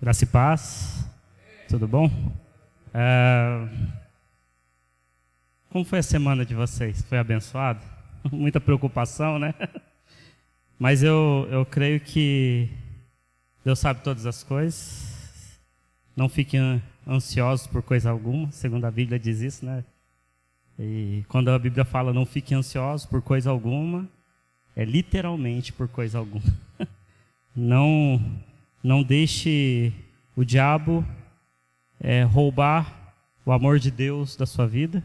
Graça e paz, tudo bom? Como foi a semana de vocês? Foi abençoado? Muita preocupação, né? Mas eu creio que Deus sabe todas as coisas. Não fiquem ansiosos por coisa alguma, segundo a Bíblia diz isso, né? E quando a Bíblia fala não fiquem ansiosos por coisa alguma, é literalmente por coisa alguma. Não deixe o diabo roubar o amor de Deus da sua vida.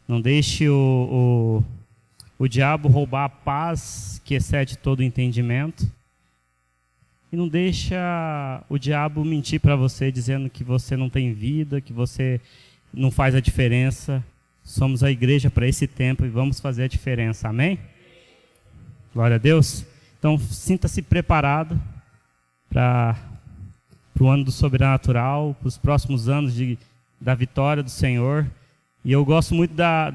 Não deixe o diabo roubar a paz que excede todo o entendimento. E não deixa o diabo mentir para você dizendo que você não tem vida, que você não faz a diferença. Somos a igreja para esse tempo e vamos fazer a diferença. Amém? Glória a Deus. Então, sinta-se preparado para o ano do sobrenatural, para os próximos anos da vitória do Senhor. E eu gosto muito da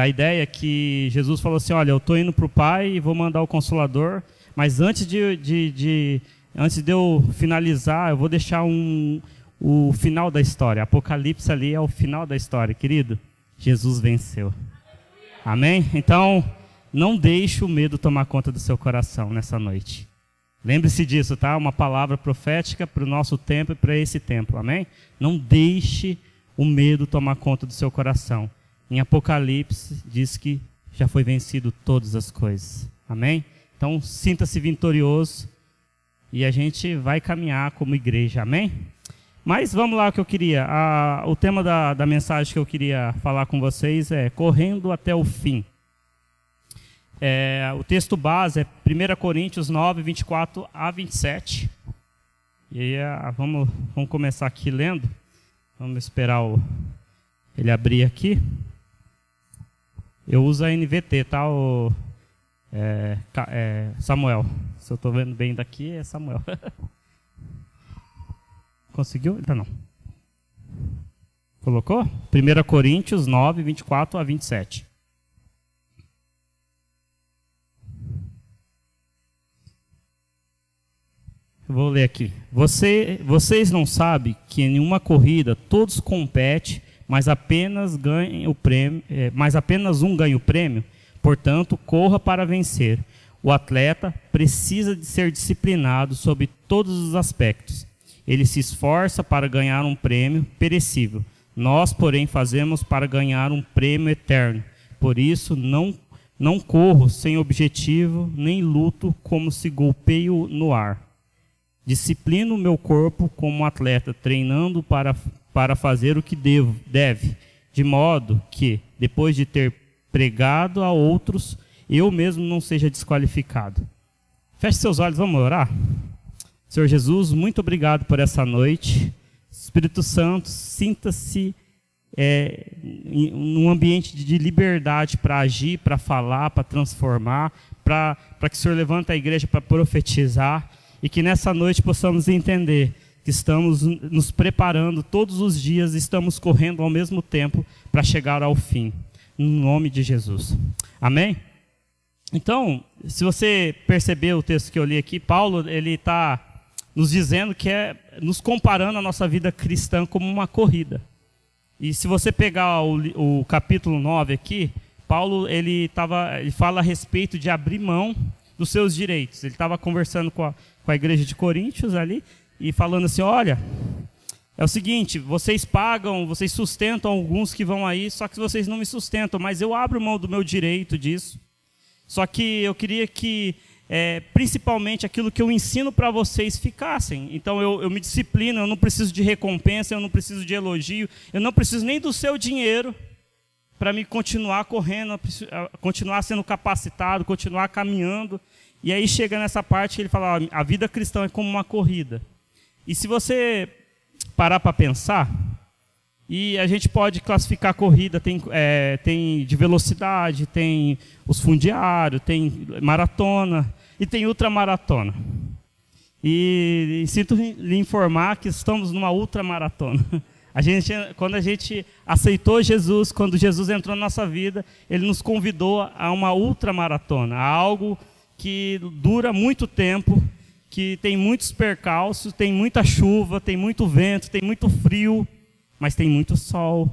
ideia que Jesus falou assim, olha, eu estou indo para o Pai e vou mandar o Consolador, mas antes de eu finalizar, eu vou deixar o final da história. Apocalipse ali é o final da história, querido. Jesus venceu. Amém? Então, não deixe o medo tomar conta do seu coração nessa noite. Lembre-se disso, tá? Uma palavra profética para o nosso tempo e para esse tempo. Amém? Não deixe o medo tomar conta do seu coração. Em Apocalipse diz que já foi vencido todas as coisas. Amém? Então, sinta-se vitorioso e a gente vai caminhar como igreja. Amém? Mas vamos lá o que eu queria. O tema da mensagem que eu queria falar com vocês é correndo até o fim. O texto base é 1 Coríntios 9, 24 a 27. E aí, vamos começar aqui lendo. Vamos esperar ele abrir aqui. Eu uso a NVT, tá? Samuel. Se eu estou vendo bem daqui, é Samuel. Conseguiu? Ainda não. Colocou? 1 Coríntios 9, 24 a 27. Eu vou ler aqui. Vocês não sabem que em uma corrida todos competem, mas apenas um ganha o prêmio? Portanto, corra para vencer. O atleta precisa de ser disciplinado sobre todos os aspectos. Ele se esforça para ganhar um prêmio perecível. Nós, porém, fazemos para ganhar um prêmio eterno. Por isso, não corro sem objetivo, nem luto como se golpeio no ar. Disciplino o meu corpo como um atleta, treinando para fazer o que deve, de modo que, depois de ter pregado a outros, eu mesmo não seja desqualificado. Feche seus olhos, vamos orar? Senhor Jesus, muito obrigado por essa noite. Espírito Santo, sinta-se num ambiente de liberdade para agir, para falar, para transformar, para que o Senhor levante a igreja para profetizar. E que nessa noite possamos entender que estamos nos preparando todos os dias, estamos correndo ao mesmo tempo para chegar ao fim. No nome de Jesus. Amém? Então, se você percebeu o texto que eu li aqui, Paulo ele está nos dizendo que nos comparando a nossa vida cristã como uma corrida. E se você pegar o capítulo 9 aqui, Paulo ele fala a respeito de abrir mão dos seus direitos. Ele estava conversando com a igreja de Coríntios ali e falando assim, olha, é o seguinte, vocês pagam, vocês sustentam alguns que vão aí, só que vocês não me sustentam, mas eu abro mão do meu direito disso. Só que eu queria que, principalmente, aquilo que eu ensino para vocês ficassem. Então eu me disciplino, eu não preciso de recompensa, eu não preciso de elogio, eu não preciso nem do seu dinheiro para me continuar correndo, continuar sendo capacitado, continuar caminhando. E aí chega nessa parte que ele fala, a vida cristã é como uma corrida. E se você parar para pensar, e a gente pode classificar a corrida, tem de velocidade, tem os fundiários, tem maratona e tem ultramaratona. E sinto lhe informar que estamos numa ultramaratona. Quando a gente aceitou Jesus, quando Jesus entrou na nossa vida, Ele nos convidou a uma ultramaratona, a algo que dura muito tempo, que tem muitos percalços, tem muita chuva, tem muito vento, tem muito frio, mas tem muito sol,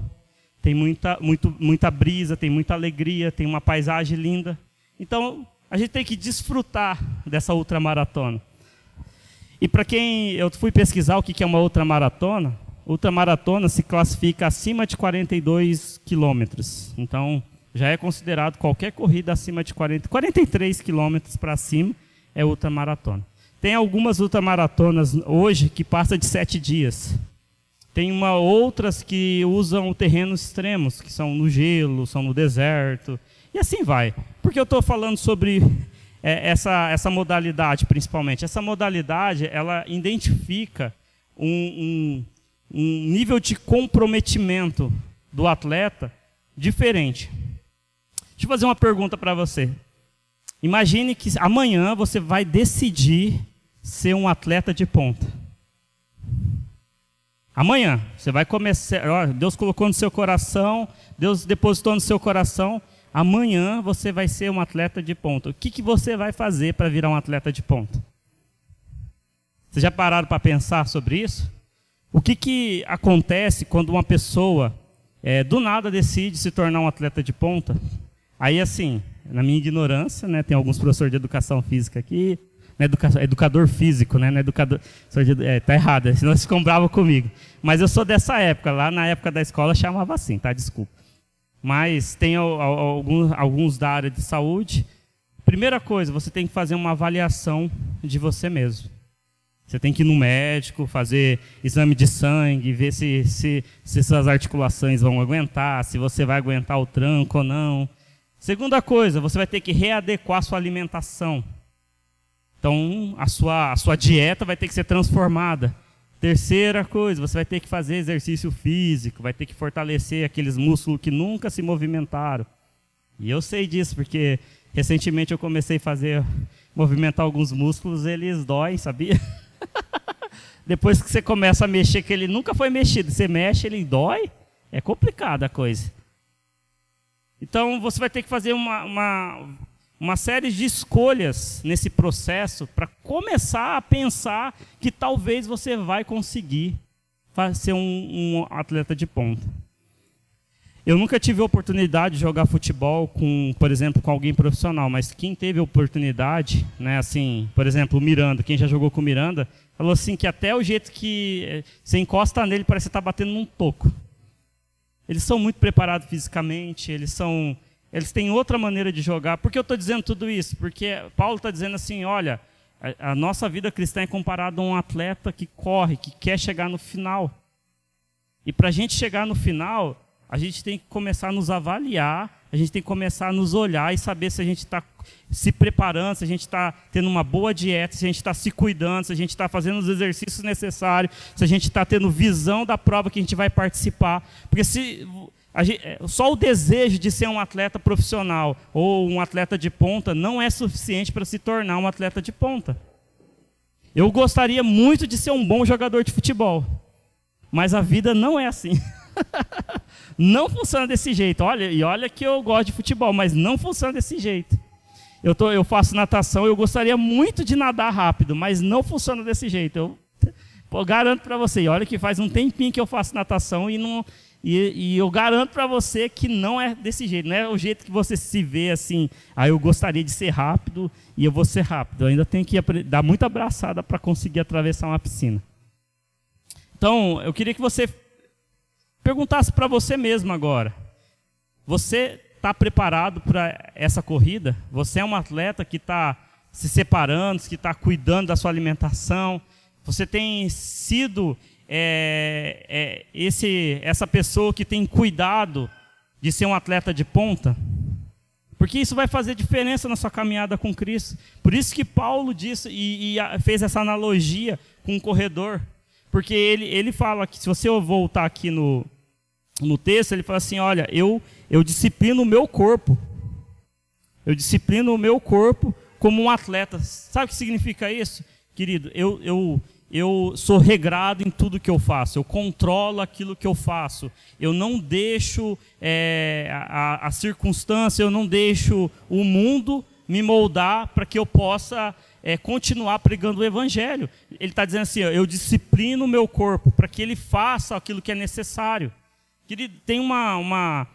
tem muita brisa, tem muita alegria, tem uma paisagem linda. Então, a gente tem que desfrutar dessa ultramaratona. E para quem eu fui pesquisar o que é uma ultramaratona se classifica acima de 42 quilômetros. Então, já é considerado qualquer corrida acima de 43 quilômetros para cima é ultramaratona. Tem algumas ultramaratonas hoje que passam de 7 dias. Tem outras que usam terrenos extremos, que são no gelo, são no deserto, e assim vai. Por que eu estou falando sobre essa modalidade, principalmente? Essa modalidade, ela identifica um nível de comprometimento do atleta diferente. Deixa eu fazer uma pergunta para você. Imagine que amanhã você vai decidir ser um atleta de ponta. Amanhã, você vai começar, Deus colocou no seu coração, Deus depositou no seu coração, amanhã você vai ser um atleta de ponta. O que você vai fazer para virar um atleta de ponta? Vocês já pararam para pensar sobre isso? O que acontece quando uma pessoa do nada decide se tornar um atleta de ponta? Aí assim, na minha ignorância, né, tem alguns professores de educação física aqui, educador físico, né? Tá errado, senão eles ficam bravos comigo. Mas eu sou dessa época, lá na época da escola chamava assim, tá? Desculpa. Mas tem alguns da área de saúde. Primeira coisa, você tem que fazer uma avaliação de você mesmo. Você tem que ir no médico, fazer exame de sangue, ver se suas articulações vão aguentar, se você vai aguentar o tranco ou não. Segunda coisa, você vai ter que readequar a sua alimentação. Então, a sua dieta vai ter que ser transformada. Terceira coisa, você vai ter que fazer exercício físico, vai ter que fortalecer aqueles músculos que nunca se movimentaram. E eu sei disso, porque recentemente eu comecei a movimentar alguns músculos, eles doem, sabia? Depois que você começa a mexer, que ele nunca foi mexido, você mexe, ele dói, é complicada a coisa. Então, você vai ter que fazer uma série de escolhas nesse processo para começar a pensar que talvez você vai conseguir ser um atleta de ponta. Eu nunca tive a oportunidade de jogar futebol por exemplo, com alguém profissional, mas quem teve a oportunidade, né, assim, por exemplo, o Miranda, quem já jogou com o Miranda, falou assim que até o jeito que você encosta nele parece que você está batendo num toco. Eles são muito preparados fisicamente, eles têm outra maneira de jogar. Por que eu estou dizendo tudo isso? Porque Paulo está dizendo assim, olha, a nossa vida cristã é comparada a um atleta que corre, que quer chegar no final. E para a gente chegar no final, a gente tem que começar a nos avaliar, a gente tem que começar a nos olhar e saber se a gente está se preparando, se a gente está tendo uma boa dieta, se a gente está se cuidando, se a gente está fazendo os exercícios necessários, se a gente está tendo visão da prova que a gente vai participar. Porque só o desejo de ser um atleta profissional ou um atleta de ponta não é suficiente para se tornar um atleta de ponta. Eu gostaria muito de ser um bom jogador de futebol, mas a vida não é assim. Não funciona desse jeito. Olha que eu gosto de futebol, mas não funciona desse jeito. Eu faço natação, eu gostaria muito de nadar rápido, mas não funciona desse jeito. Eu garanto para você, olha que faz um tempinho que eu faço natação e eu garanto para você que não é desse jeito. Não é o jeito que você se vê assim, eu gostaria de ser rápido e eu vou ser rápido. Eu ainda tenho que dar muita abraçada para conseguir atravessar uma piscina. Então, eu queria que você perguntasse para você mesmo agora. Você está preparado para essa corrida? Você é um atleta que está se separando, que está cuidando da sua alimentação? Você tem sido essa pessoa que tem cuidado de ser um atleta de ponta? Porque isso vai fazer diferença na sua caminhada com Cristo. Por isso que Paulo disse e fez essa analogia com o corredor. Porque ele fala que, se você voltar aqui no texto, ele fala assim, olha, eu disciplino o meu corpo. Eu disciplino o meu corpo como um atleta. Sabe o que significa isso? Querido, eu sou regrado em tudo que eu faço. Eu controlo aquilo que eu faço. Eu não deixo a circunstância, eu não deixo o mundo me moldar para que eu possa continuar pregando o evangelho. Ele está dizendo assim, eu disciplino o meu corpo para que ele faça aquilo que é necessário. Querido, tem uma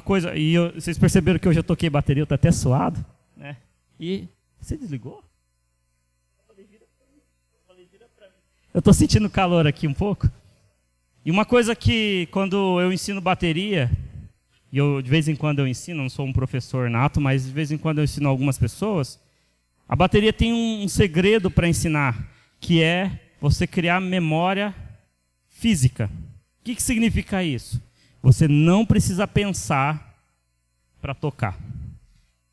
coisa, e vocês perceberam que hoje eu toquei bateria, eu estou até suado, né? E você desligou? Eu estou sentindo calor aqui um pouco. E uma coisa que, quando eu ensino bateria, e de vez em quando eu ensino, não sou um professor nato, mas de vez em quando eu ensino algumas pessoas, a bateria tem um segredo para ensinar, que é você criar memória física. O que significa isso? Você não precisa pensar para tocar.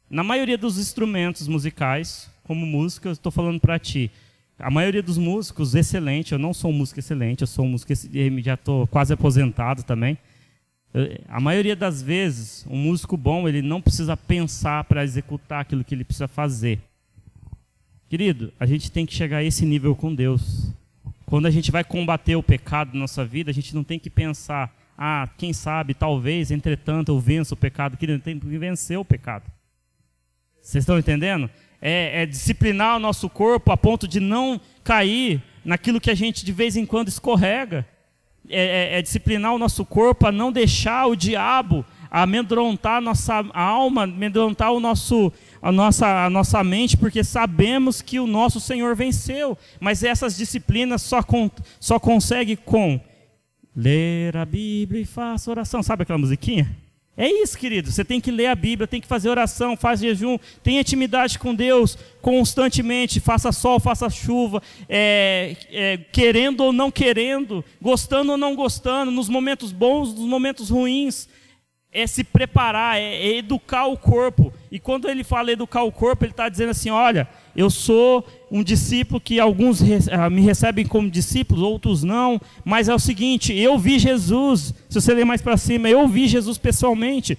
Na maioria dos instrumentos musicais, como música, eu estou falando para ti, a maioria dos músicos, excelente, eu não sou um músico excelente, eu sou um músico, já estou quase aposentado também. A maioria das vezes, um músico bom, ele não precisa pensar para executar aquilo que ele precisa fazer. Querido, a gente tem que chegar a esse nível com Deus. Quando a gente vai combater o pecado na nossa vida, a gente não tem que pensar, quem sabe, talvez, entretanto, eu venço o pecado. Querido, tem que vencer o pecado. Vocês estão entendendo? É disciplinar o nosso corpo a ponto de não cair naquilo que a gente de vez em quando escorrega. É disciplinar o nosso corpo a não deixar o diabo amedrontar a nossa alma, amedrontar a nossa mente, porque sabemos que o nosso Senhor venceu. Mas essas disciplinas só consegue com ler a Bíblia e faça oração. Sabe aquela musiquinha? É isso, querido. Você tem que ler a Bíblia, tem que fazer oração, faz jejum, tenha intimidade com Deus constantemente, faça sol, faça chuva, querendo ou não querendo, gostando ou não gostando, nos momentos bons, nos momentos ruins. É se preparar, é educar o corpo. E quando ele fala educar o corpo, ele está dizendo assim, olha, eu sou um discípulo que alguns me recebem como discípulos, outros não, mas é o seguinte, eu vi Jesus, se você ler mais para cima, eu vi Jesus pessoalmente,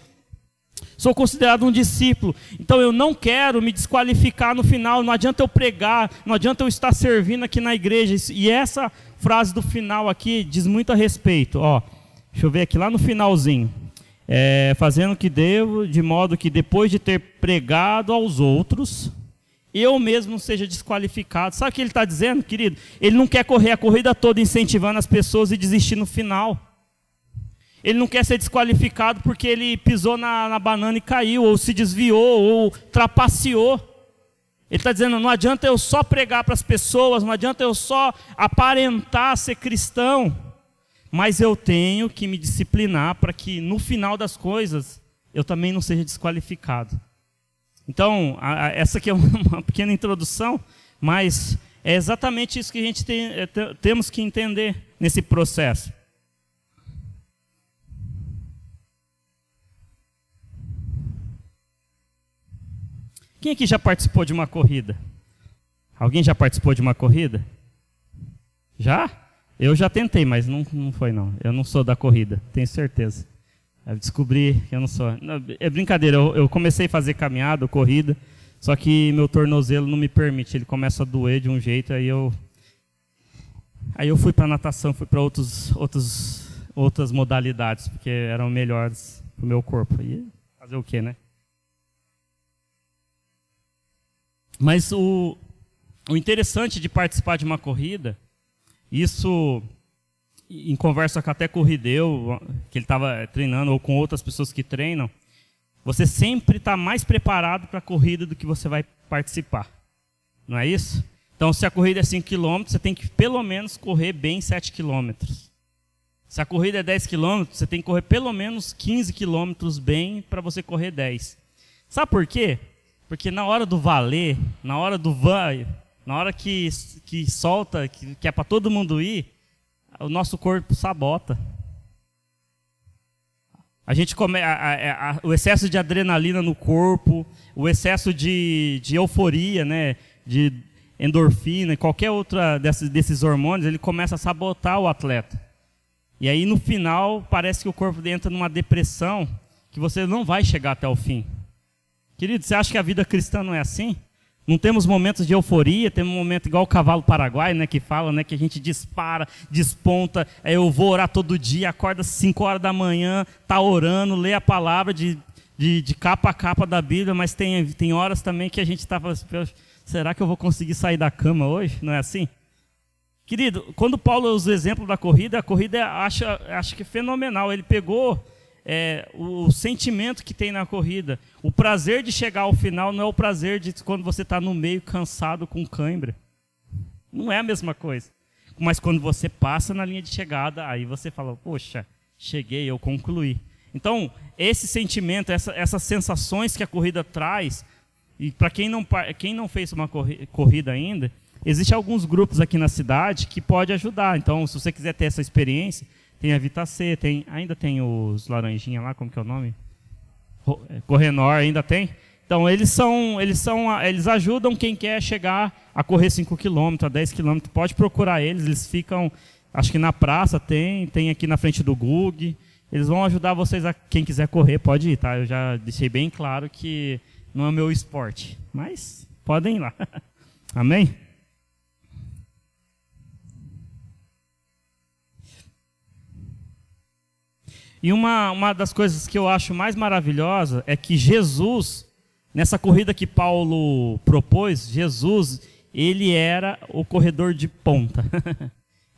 sou considerado um discípulo, então eu não quero me desqualificar no final, não adianta eu pregar, não adianta eu estar servindo aqui na igreja, e essa frase do final aqui diz muito a respeito, deixa eu ver aqui lá no finalzinho, fazendo o que devo, de modo que depois de ter pregado aos outros, eu mesmo seja desqualificado. Sabe o que ele está dizendo, querido? Ele não quer correr a corrida toda incentivando as pessoas e desistir no final. Ele não quer ser desqualificado porque ele pisou na banana e caiu, ou se desviou, ou trapaceou. Ele está dizendo, não adianta eu só pregar para as pessoas, não adianta eu só aparentar ser cristão, mas eu tenho que me disciplinar para que no final das coisas eu também não seja desqualificado. Então, essa aqui é uma pequena introdução, mas é exatamente isso que a gente temos que entender nesse processo. Quem aqui já participou de uma corrida? Alguém já participou de uma corrida? Já? Eu já tentei, mas não foi não. Eu não sou da corrida, tenho certeza. Eu descobri que eu não sou. Não, é brincadeira, eu comecei a fazer caminhada, corrida, só que meu tornozelo não me permite, ele começa a doer de um jeito, aí eu fui para natação, fui para outras modalidades, porque eram melhores para o meu corpo. E fazer o quê, né? Mas o interessante de participar de uma corrida, isso em conversa até com o Rideu, que ele estava treinando, ou com outras pessoas que treinam, você sempre está mais preparado para a corrida do que você vai participar. Não é isso? Então, se a corrida é 5 km, você tem que pelo menos correr bem 7 km. Se a corrida é 10 km, você tem que correr pelo menos 15 km bem para você correr 10. Sabe por quê? Porque na hora do valer, na hora do vai, na hora que solta, que é para todo mundo ir, o nosso corpo sabota. A gente o excesso de adrenalina no corpo, o excesso de euforia, né, de endorfina e qualquer outra desses hormônios, ele começa a sabotar o atleta. E aí no final parece que o corpo entra numa depressão que você não vai chegar até o fim. Querido, você acha que a vida cristã não é assim? Não temos momentos de euforia, temos um momento igual o cavalo paraguaio, né, que fala, né, que a gente dispara, desponta, eu vou orar todo dia, acorda às 5 horas da manhã, está orando, lê a palavra, de de capa a capa da Bíblia, mas tem horas também que a gente está falando assim, será que eu vou conseguir sair da cama hoje? Não é assim? Querido, quando Paulo usa o exemplo da corrida, a corrida acho que é fenomenal. Ele pegou o sentimento que tem na corrida. O prazer de chegar ao final não é o prazer de quando você está no meio cansado com cãibra. Não é a mesma coisa. Mas quando você passa na linha de chegada, aí você fala, poxa, cheguei, eu concluí. Então, esse sentimento, essas sensações que a corrida traz, e para quem não fez uma corrida ainda, existem alguns grupos aqui na cidade que pode ajudar. Então, se você quiser ter essa experiência, tem a VitaC, ainda tem os laranjinha lá, como que é o nome? Correnor ainda tem. Então, eles ajudam quem quer chegar a correr 5 km, a 10 km. Pode procurar eles ficam, acho que na praça tem aqui na frente do GUG. Eles vão ajudar vocês, quem quiser correr, pode ir, tá? Eu já deixei bem claro que não é o meu esporte, mas podem ir lá. Amém? E uma das coisas que eu acho mais maravilhosa é que Jesus, nessa corrida que Paulo propôs, Jesus, ele era o corredor de ponta.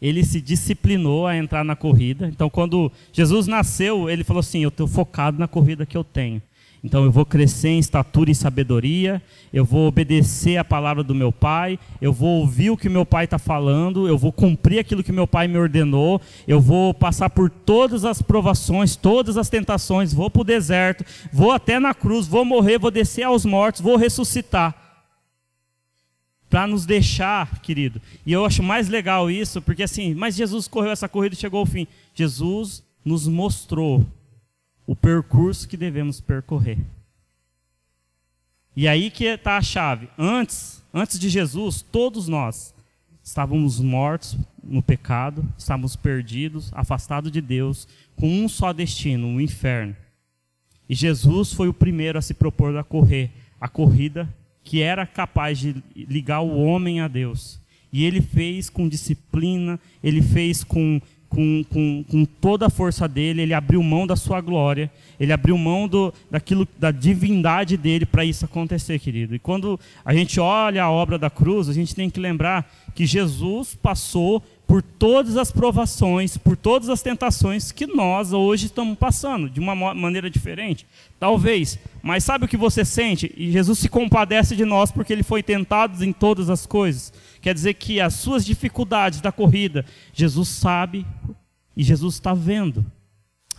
Ele se disciplinou a entrar na corrida. Então, quando Jesus nasceu, ele falou assim, eu estou focado na corrida que eu tenho. Então, eu vou crescer em estatura e sabedoria, eu vou obedecer a palavra do meu Pai, eu vou ouvir o que meu Pai está falando, eu vou cumprir aquilo que meu Pai me ordenou, eu vou passar por todas as provações, todas as tentações, vou para o deserto, vou até na cruz, vou morrer, vou descer aos mortos, vou ressuscitar. Para nos deixar, querido. E eu acho mais legal isso, porque assim, mas Jesus correu essa corrida e chegou ao fim. Jesus nos mostrou o percurso que devemos percorrer. E aí que está a chave. Antes de Jesus, todos nós estávamos mortos no pecado, estávamos perdidos, afastados de Deus, com um só destino, o inferno. E Jesus foi o primeiro a se propor a correr a corrida que era capaz de ligar o homem a Deus. E ele fez com disciplina, ele fez com toda a força dele, ele abriu mão da sua glória, ele abriu mão da divindade dele para isso acontecer, querido. E quando a gente olha a obra da cruz, a gente tem que lembrar que Jesus passou por todas as provações, por todas as tentações que nós hoje estamos passando, de uma maneira diferente, talvez. Mas sabe o que você sente? E Jesus se compadece de nós porque ele foi tentado em todas as coisas. Quer dizer que as suas dificuldades da corrida, Jesus sabe e Jesus está vendo.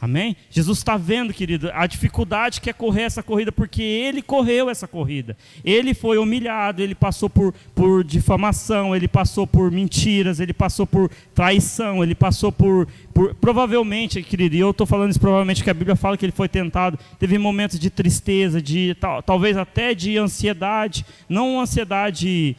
Amém? Jesus está vendo, querido, a dificuldade que é correr essa corrida, porque ele correu essa corrida. Ele foi humilhado, ele passou por difamação, ele passou por mentiras, ele passou por traição, ele passou por provavelmente, querido, e eu estou falando isso provavelmente que a Bíblia fala que ele foi tentado, teve momentos de tristeza, talvez até de ansiedade, não ansiedade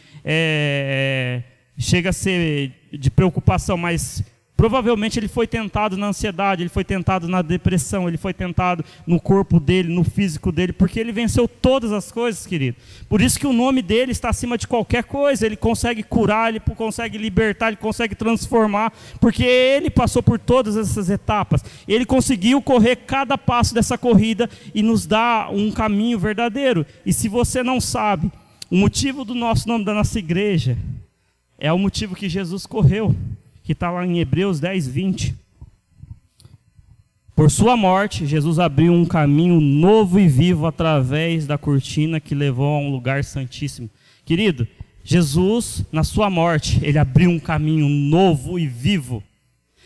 chega a ser de preocupação, mas provavelmente ele foi tentado na ansiedade, ele foi tentado na depressão, ele foi tentado no corpo dele, no físico dele, porque ele venceu todas as coisas, querido. Por isso que o nome dele está acima de qualquer coisa, ele consegue curar, ele consegue libertar, ele consegue transformar, porque ele passou por todas essas etapas. Ele conseguiu correr cada passo dessa corrida e nos dá um caminho verdadeiro. E se você não sabe, o motivo do nosso nome da nossa igreja é o motivo que Jesus correu, que está lá em Hebreus 10, 20. Por sua morte, Jesus abriu um caminho novo e vivo através da cortina que levou a um lugar santíssimo. Querido, Jesus, na sua morte, ele abriu um caminho novo e vivo.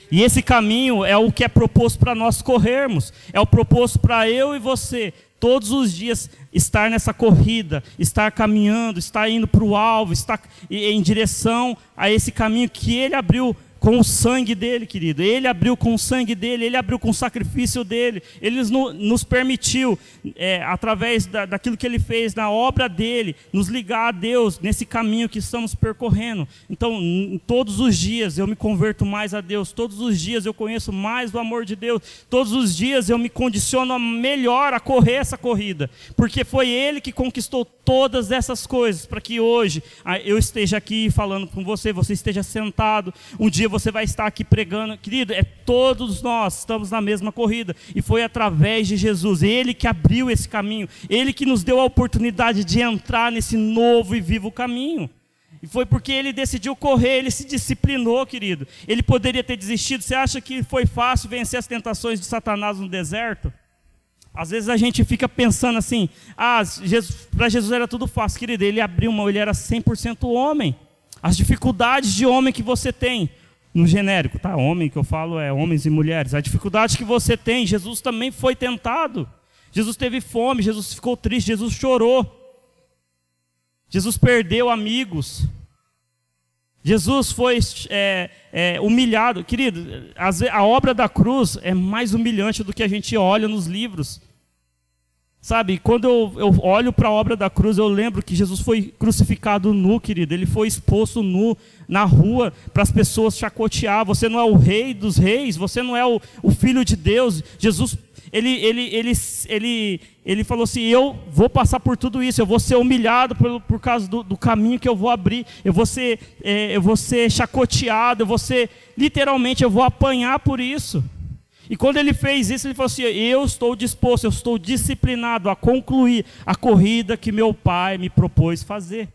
E esse caminho é o que é proposto para nós corrermos. É o proposto para eu e você, todos os dias, estar nessa corrida, estar caminhando, estar indo para o alvo, estar em direção a esse caminho que ele abriu com o sangue dele, querido. Ele abriu com o sangue dele, ele abriu com o sacrifício dele. Ele nos permitiu, através daquilo que ele fez, na obra dele, nos ligar a Deus nesse caminho que estamos percorrendo. Então, todos os dias eu me converto mais a Deus, todos os dias eu conheço mais o amor de Deus, todos os dias eu me condiciono melhor a correr essa corrida, porque foi ele que conquistou todas essas coisas, para que hoje eu esteja aqui falando com você, você esteja sentado, um dia você vai estar aqui pregando. Querido, todos nós estamos na mesma corrida. E foi através de Jesus, Ele que abriu esse caminho. Ele que nos deu a oportunidade de entrar nesse novo e vivo caminho. E foi porque Ele decidiu correr, Ele se disciplinou, querido. Ele poderia ter desistido. Você acha que foi fácil vencer as tentações de Satanás no deserto? Às vezes a gente fica pensando assim, para Jesus era tudo fácil, querido. Ele era 100% homem. As dificuldades de homem que você tem, no genérico, tá? Homem que eu falo é homens e mulheres. A dificuldade que você tem, Jesus também foi tentado. Jesus teve fome, Jesus ficou triste, Jesus chorou. Jesus perdeu amigos. Jesus foi humilhado. Querido, a obra da cruz é mais humilhante do que a gente olha nos livros. Sabe, quando eu olho para a obra da cruz, eu lembro que Jesus foi crucificado nu, querido. Ele foi exposto nu na rua para as pessoas chacotear. Você não é o rei dos reis, você não é o filho de Deus. Jesus, ele falou assim, eu vou passar por tudo isso, eu vou ser humilhado por causa do caminho que eu vou abrir. Eu vou ser chacoteado, literalmente eu vou apanhar por isso. E quando ele fez isso, ele falou assim, eu estou disposto, eu estou disciplinado a concluir a corrida que meu Pai me propôs fazer.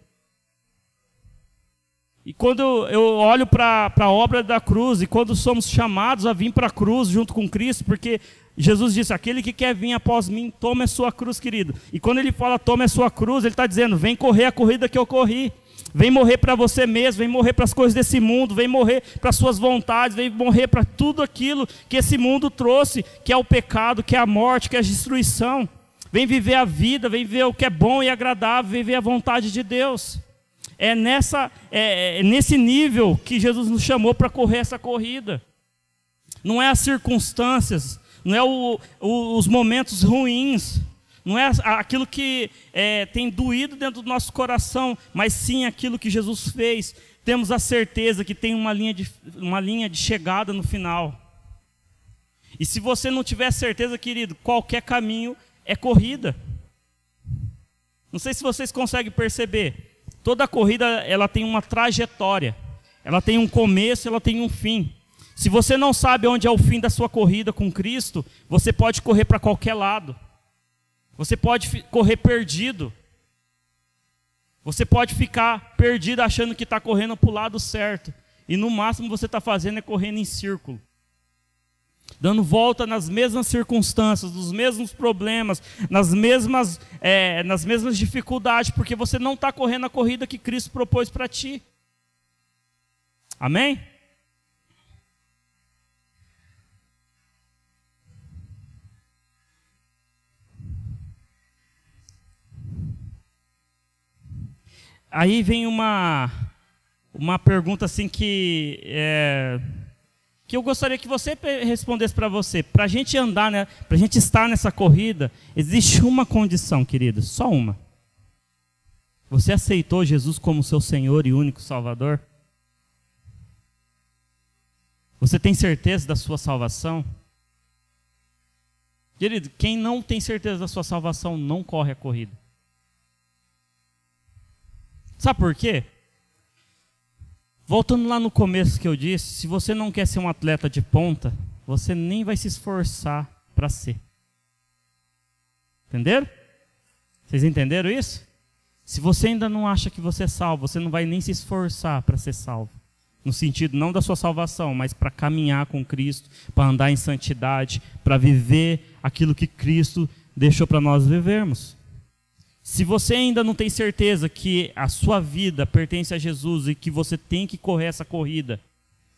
E quando eu olho para a obra da cruz, e quando somos chamados a vir para a cruz junto com Cristo, porque Jesus disse, aquele que quer vir após mim, tome a sua cruz, querido. E quando ele fala, tome a sua cruz, ele está dizendo, vem correr a corrida que eu corri. Vem morrer para você mesmo, vem morrer para as coisas desse mundo, vem morrer para as suas vontades, vem morrer para tudo aquilo que esse mundo trouxe, que é o pecado, que é a morte, que é a destruição. Vem viver a vida, vem viver o que é bom e agradável, vem viver a vontade de Deus. É nesse nível que Jesus nos chamou para correr essa corrida. Não é as circunstâncias, não é os momentos ruins, não é aquilo que tem doído dentro do nosso coração, mas sim aquilo que Jesus fez. Temos a certeza que tem uma linha de chegada no final. E se você não tiver certeza, querido, qualquer caminho é corrida. Não sei se vocês conseguem perceber. Toda corrida ela tem uma trajetória. Ela tem um começo, ela tem um fim. Se você não sabe onde é o fim da sua corrida com Cristo, você pode correr para qualquer lado. Você pode correr perdido. Você pode ficar perdido achando que está correndo para o lado certo. E no máximo você está fazendo é correndo em círculo. Dando volta nas mesmas circunstâncias, nos mesmos problemas, nas mesmas dificuldades, porque você não está correndo a corrida que Cristo propôs para ti. Amém? Aí vem uma pergunta assim que eu gostaria que você respondesse para você. Para a gente andar, né, para a gente estar nessa corrida, existe uma condição, querido, só uma. Você aceitou Jesus como seu Senhor e único Salvador? Você tem certeza da sua salvação? Querido, quem não tem certeza da sua salvação não corre a corrida. Sabe por quê? Voltando lá no começo que eu disse, se você não quer ser um atleta de ponta, você nem vai se esforçar para ser. Entenderam? Vocês entenderam isso? Se você ainda não acha que você é salvo, você não vai nem se esforçar para ser salvo. No sentido não da sua salvação, mas para caminhar com Cristo, para andar em santidade, para viver aquilo que Cristo deixou para nós vivermos. Se você ainda não tem certeza que a sua vida pertence a Jesus e que você tem que correr essa corrida,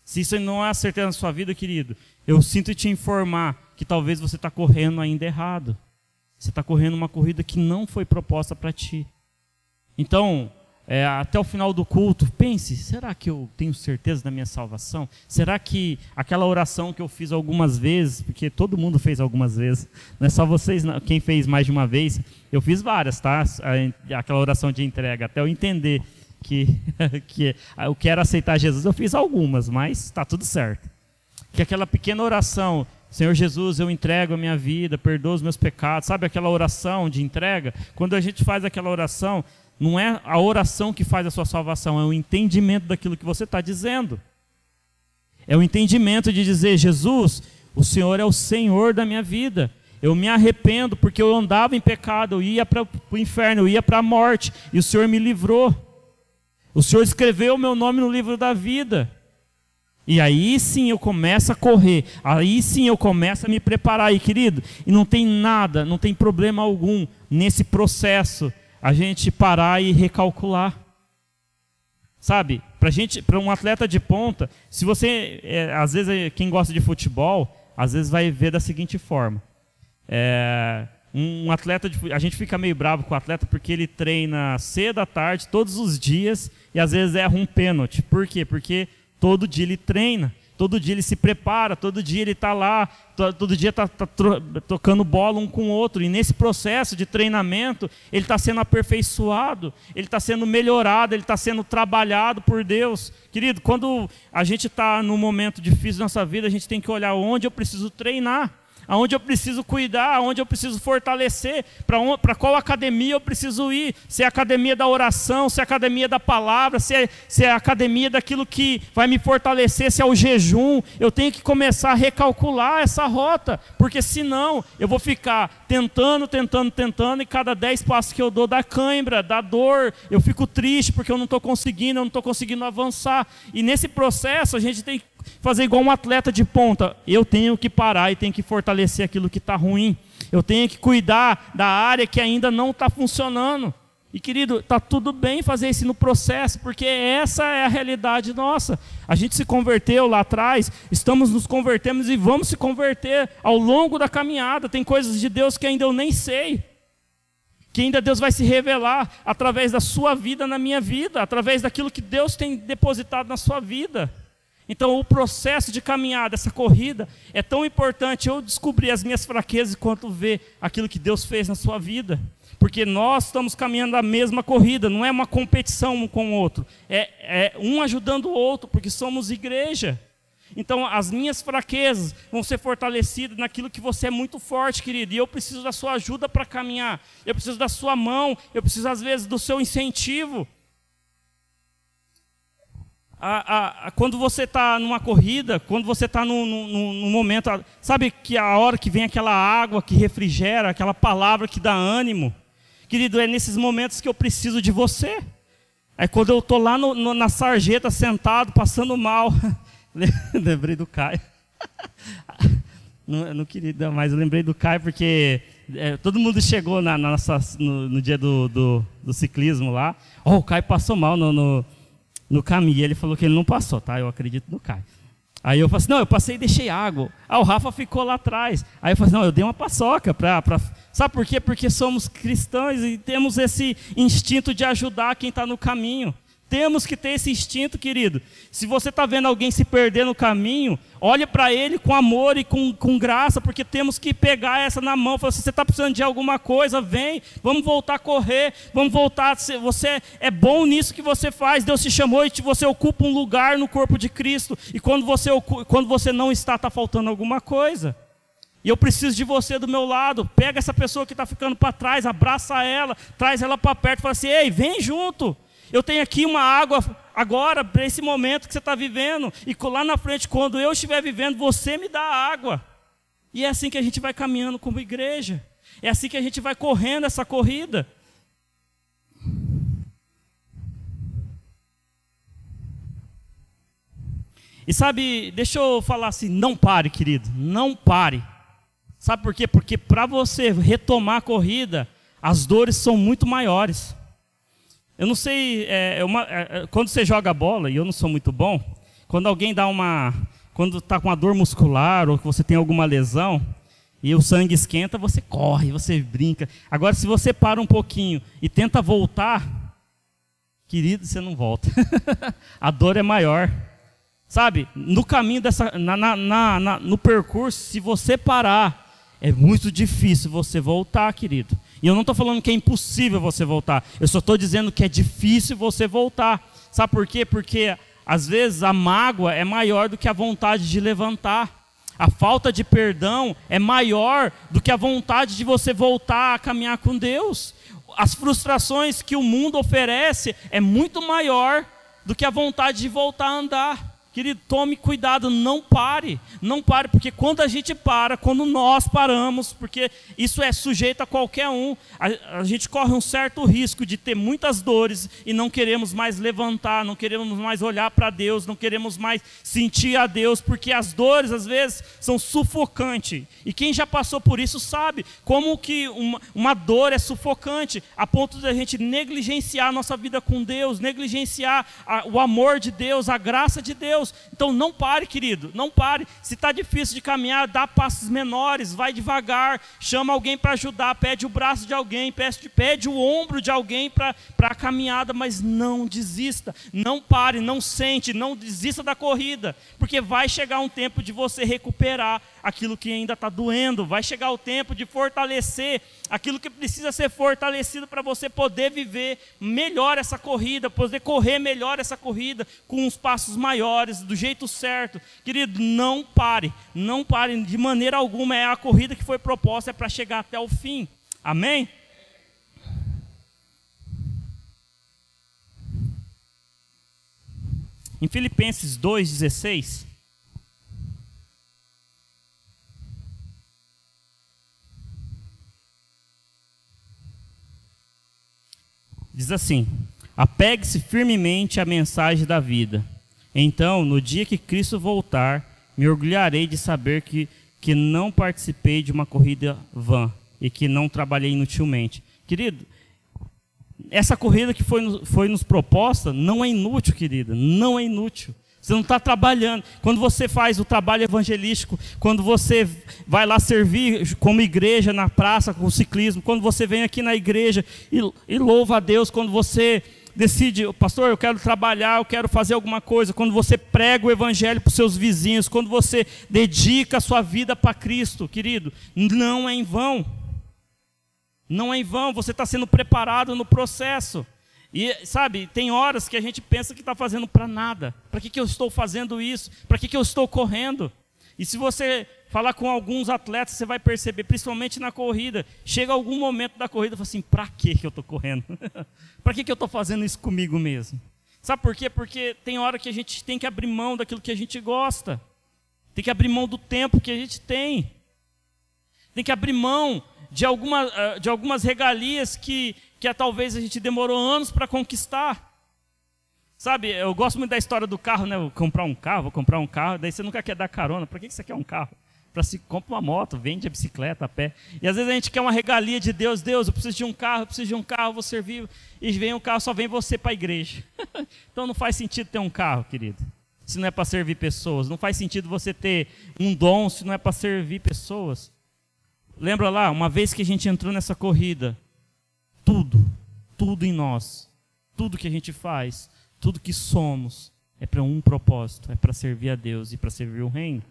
se isso não é a certeza na sua vida, querido, eu sinto te informar que talvez você está correndo ainda errado. Você está correndo uma corrida que não foi proposta para ti. Então, até o final do culto, pense, será que eu tenho certeza da minha salvação? Será que aquela oração que eu fiz algumas vezes, porque todo mundo fez algumas vezes, não é só vocês, não, quem fez mais de uma vez, eu fiz várias, tá? Aquela oração de entrega, até eu entender que eu quero aceitar Jesus, eu fiz algumas, mas está tudo certo. Que aquela pequena oração, Senhor Jesus, eu entrego a minha vida, perdoa os meus pecados, sabe aquela oração de entrega? Quando a gente faz aquela oração, não é a oração que faz a sua salvação, é o entendimento daquilo que você está dizendo. É o entendimento de dizer: Jesus, o Senhor é o Senhor da minha vida. Eu me arrependo porque eu andava em pecado, eu ia para o inferno, eu ia para a morte, e o Senhor me livrou. O Senhor escreveu o meu nome no livro da vida. E aí sim eu começo a correr, aí sim eu começo a me preparar. E querido, e não tem nada, não tem problema algum nesse processo a gente parar e recalcular. Sabe, para um atleta de ponta, se você, às vezes quem gosta de futebol, às vezes vai ver da seguinte forma. Um atleta, a gente fica meio bravo com o atleta porque ele treina cedo à tarde, todos os dias, e às vezes erra um pênalti. Por quê? Porque todo dia ele treina, todo dia ele se prepara, todo dia ele está lá, todo dia está tocando bola um com o outro. E nesse processo de treinamento, ele está sendo aperfeiçoado, ele está sendo melhorado, ele está sendo trabalhado por Deus. Querido, quando a gente está num momento difícil na nossa vida, a gente tem que olhar onde eu preciso treinar, aonde eu preciso cuidar, aonde eu preciso fortalecer, para qual academia eu preciso ir, se é a academia da oração, se é a academia da palavra, se é a academia daquilo que vai me fortalecer, se é o jejum. Eu tenho que começar a recalcular essa rota, porque senão eu vou ficar tentando, e cada 10 passos que eu dou dá cãibra, dá dor, eu fico triste porque eu não estou conseguindo avançar. E nesse processo a gente tem que fazer igual um atleta de ponta. Eu tenho que parar e tenho que fortalecer aquilo que está ruim. Eu tenho que cuidar da área que ainda não está funcionando. E querido, está tudo bem fazer isso no processo, porque essa é a realidade nossa. A gente se converteu lá atrás, nos convertemos e vamos se converter ao longo da caminhada. Tem coisas de Deus que ainda eu nem sei, que ainda Deus vai se revelar através da sua vida na minha vida, através daquilo que Deus tem depositado na sua vida. Então o processo de caminhada, essa corrida, é tão importante eu descobrir as minhas fraquezas quanto ver aquilo que Deus fez na sua vida. Porque nós estamos caminhando a mesma corrida, não é uma competição um com o outro. É um ajudando o outro, porque somos igreja. Então as minhas fraquezas vão ser fortalecidas naquilo que você é muito forte, querido. E eu preciso da sua ajuda para caminhar. Eu preciso da sua mão, eu preciso às vezes do seu incentivo. Quando você está numa corrida, quando você está num momento, sabe que a hora que vem aquela água que refrigera, aquela palavra que dá ânimo, querido, é nesses momentos que eu preciso de você. É quando eu estou lá na sarjeta sentado, passando mal. Lembrei do Caio. Não queria dar mais, eu lembrei do Caio porque todo mundo chegou no dia do ciclismo lá. O Caio passou mal no caminho. Ele falou que ele não passou, tá? Eu acredito no Caio. Aí eu falei assim, não, eu passei e deixei água. O Rafa ficou lá atrás. Aí eu falei assim, não, eu dei uma paçoca Sabe por quê? Porque somos cristãos e temos esse instinto de ajudar quem está no caminho. Temos que ter esse instinto, querido. Se você está vendo alguém se perder no caminho, olhe para ele com amor e com graça, porque temos que pegar essa na mão. Fala assim, você está precisando de alguma coisa, vem, vamos voltar a correr, vamos voltar. Você é bom nisso que você faz. Deus te chamou e você ocupa um lugar no corpo de Cristo. E quando você não está faltando alguma coisa. E eu preciso de você do meu lado. Pega essa pessoa que está ficando para trás, abraça ela, traz ela para perto, fala assim, ei, vem junto. Eu tenho aqui uma água agora, para esse momento que você está vivendo. E lá na frente, quando eu estiver vivendo, você me dá a água. E é assim que a gente vai caminhando como igreja. É assim que a gente vai correndo essa corrida. E sabe, deixa eu falar assim, não pare, querido, não pare. Sabe por quê? Porque para você retomar a corrida, as dores são muito maiores. Eu não sei, quando você joga bola, e eu não sou muito bom, quando alguém quando está com uma dor muscular, ou que você tem alguma lesão, e o sangue esquenta, você corre, você brinca. Agora, se você para um pouquinho e tenta voltar, querido, você não volta. A dor é maior. Sabe, no caminho no percurso, se você parar, é muito difícil você voltar, querido. E eu não estou falando que é impossível você voltar. Eu só estou dizendo que é difícil você voltar. Sabe por quê? Porque, às vezes, a mágoa é maior do que a vontade de levantar. A falta de perdão é maior do que a vontade de você voltar a caminhar com Deus. As frustrações que o mundo oferece é muito maior do que a vontade de voltar a andar. Querido, tome cuidado, não pare, porque quando a gente para, quando nós paramos, porque isso é sujeito a qualquer um, a gente corre um certo risco de ter muitas dores e não queremos mais levantar, não queremos mais olhar para Deus, não queremos mais sentir a Deus, porque as dores às vezes são sufocantes. E quem já passou por isso sabe como que uma dor é sufocante, a ponto de a gente negligenciar a nossa vida com Deus, negligenciar o amor de Deus, a graça de Deus. Então não pare, querido, não pare. Se está difícil de caminhar, dá passos menores, vai devagar, chama alguém para ajudar, pede o braço de alguém, pede o ombro de alguém para a caminhada, mas não desista, não pare, não sente, não desista da corrida, porque vai chegar um tempo de você recuperar aquilo que ainda está doendo, vai chegar o tempo de fortalecer aquilo que precisa ser fortalecido para você poder viver melhor essa corrida, poder correr melhor essa corrida, com uns passos maiores, do jeito certo. Querido, não pare de maneira alguma, é a corrida que foi proposta, é para chegar até o fim. Amém? Em Filipenses 2,16, diz assim: apegue-se firmemente à mensagem da vida. Então, no dia que Cristo voltar, me orgulharei de saber que não participei de uma corrida vã e que não trabalhei inutilmente. Querido, essa corrida que foi nos proposta não é inútil, querida, não é inútil. Você não está trabalhando. Quando você faz o trabalho evangelístico, quando você vai lá servir como igreja na praça, com o ciclismo, quando você vem aqui na igreja e louva a Deus, quando você decide, pastor, eu quero trabalhar, eu quero fazer alguma coisa, quando você prega o evangelho para os seus vizinhos, quando você dedica a sua vida para Cristo, querido, não é em vão. Não é em vão, você está sendo preparado no processo. E, sabe, tem horas que a gente pensa que está fazendo para nada. Para que eu estou fazendo isso? Para que eu estou correndo? E se você falar com alguns atletas, você vai perceber, principalmente na corrida, chega algum momento da corrida e fala assim, para que eu estou correndo? Para que eu estou fazendo isso comigo mesmo? Sabe por quê? Porque tem hora que a gente tem que abrir mão daquilo que a gente gosta. Tem que abrir mão do tempo que a gente tem. Tem que abrir mão de algumas regalias que talvez a gente demorou anos para conquistar. Sabe, eu gosto muito da história do carro, né? Vou comprar um carro, daí você nunca quer dar carona. Para que você quer um carro? Para se compra uma moto, vende a bicicleta, a pé. E às vezes a gente quer uma regalia de Deus. Deus, eu preciso de um carro, eu vou servir. E vem um carro, só vem você para a igreja. Então não faz sentido ter um carro, querido, se não é para servir pessoas. Não faz sentido você ter um dom se não é para servir pessoas. Lembra lá, uma vez que a gente entrou nessa corrida, tudo em nós, tudo que a gente faz, tudo que somos, é para um propósito, é para servir a Deus e para servir o reino.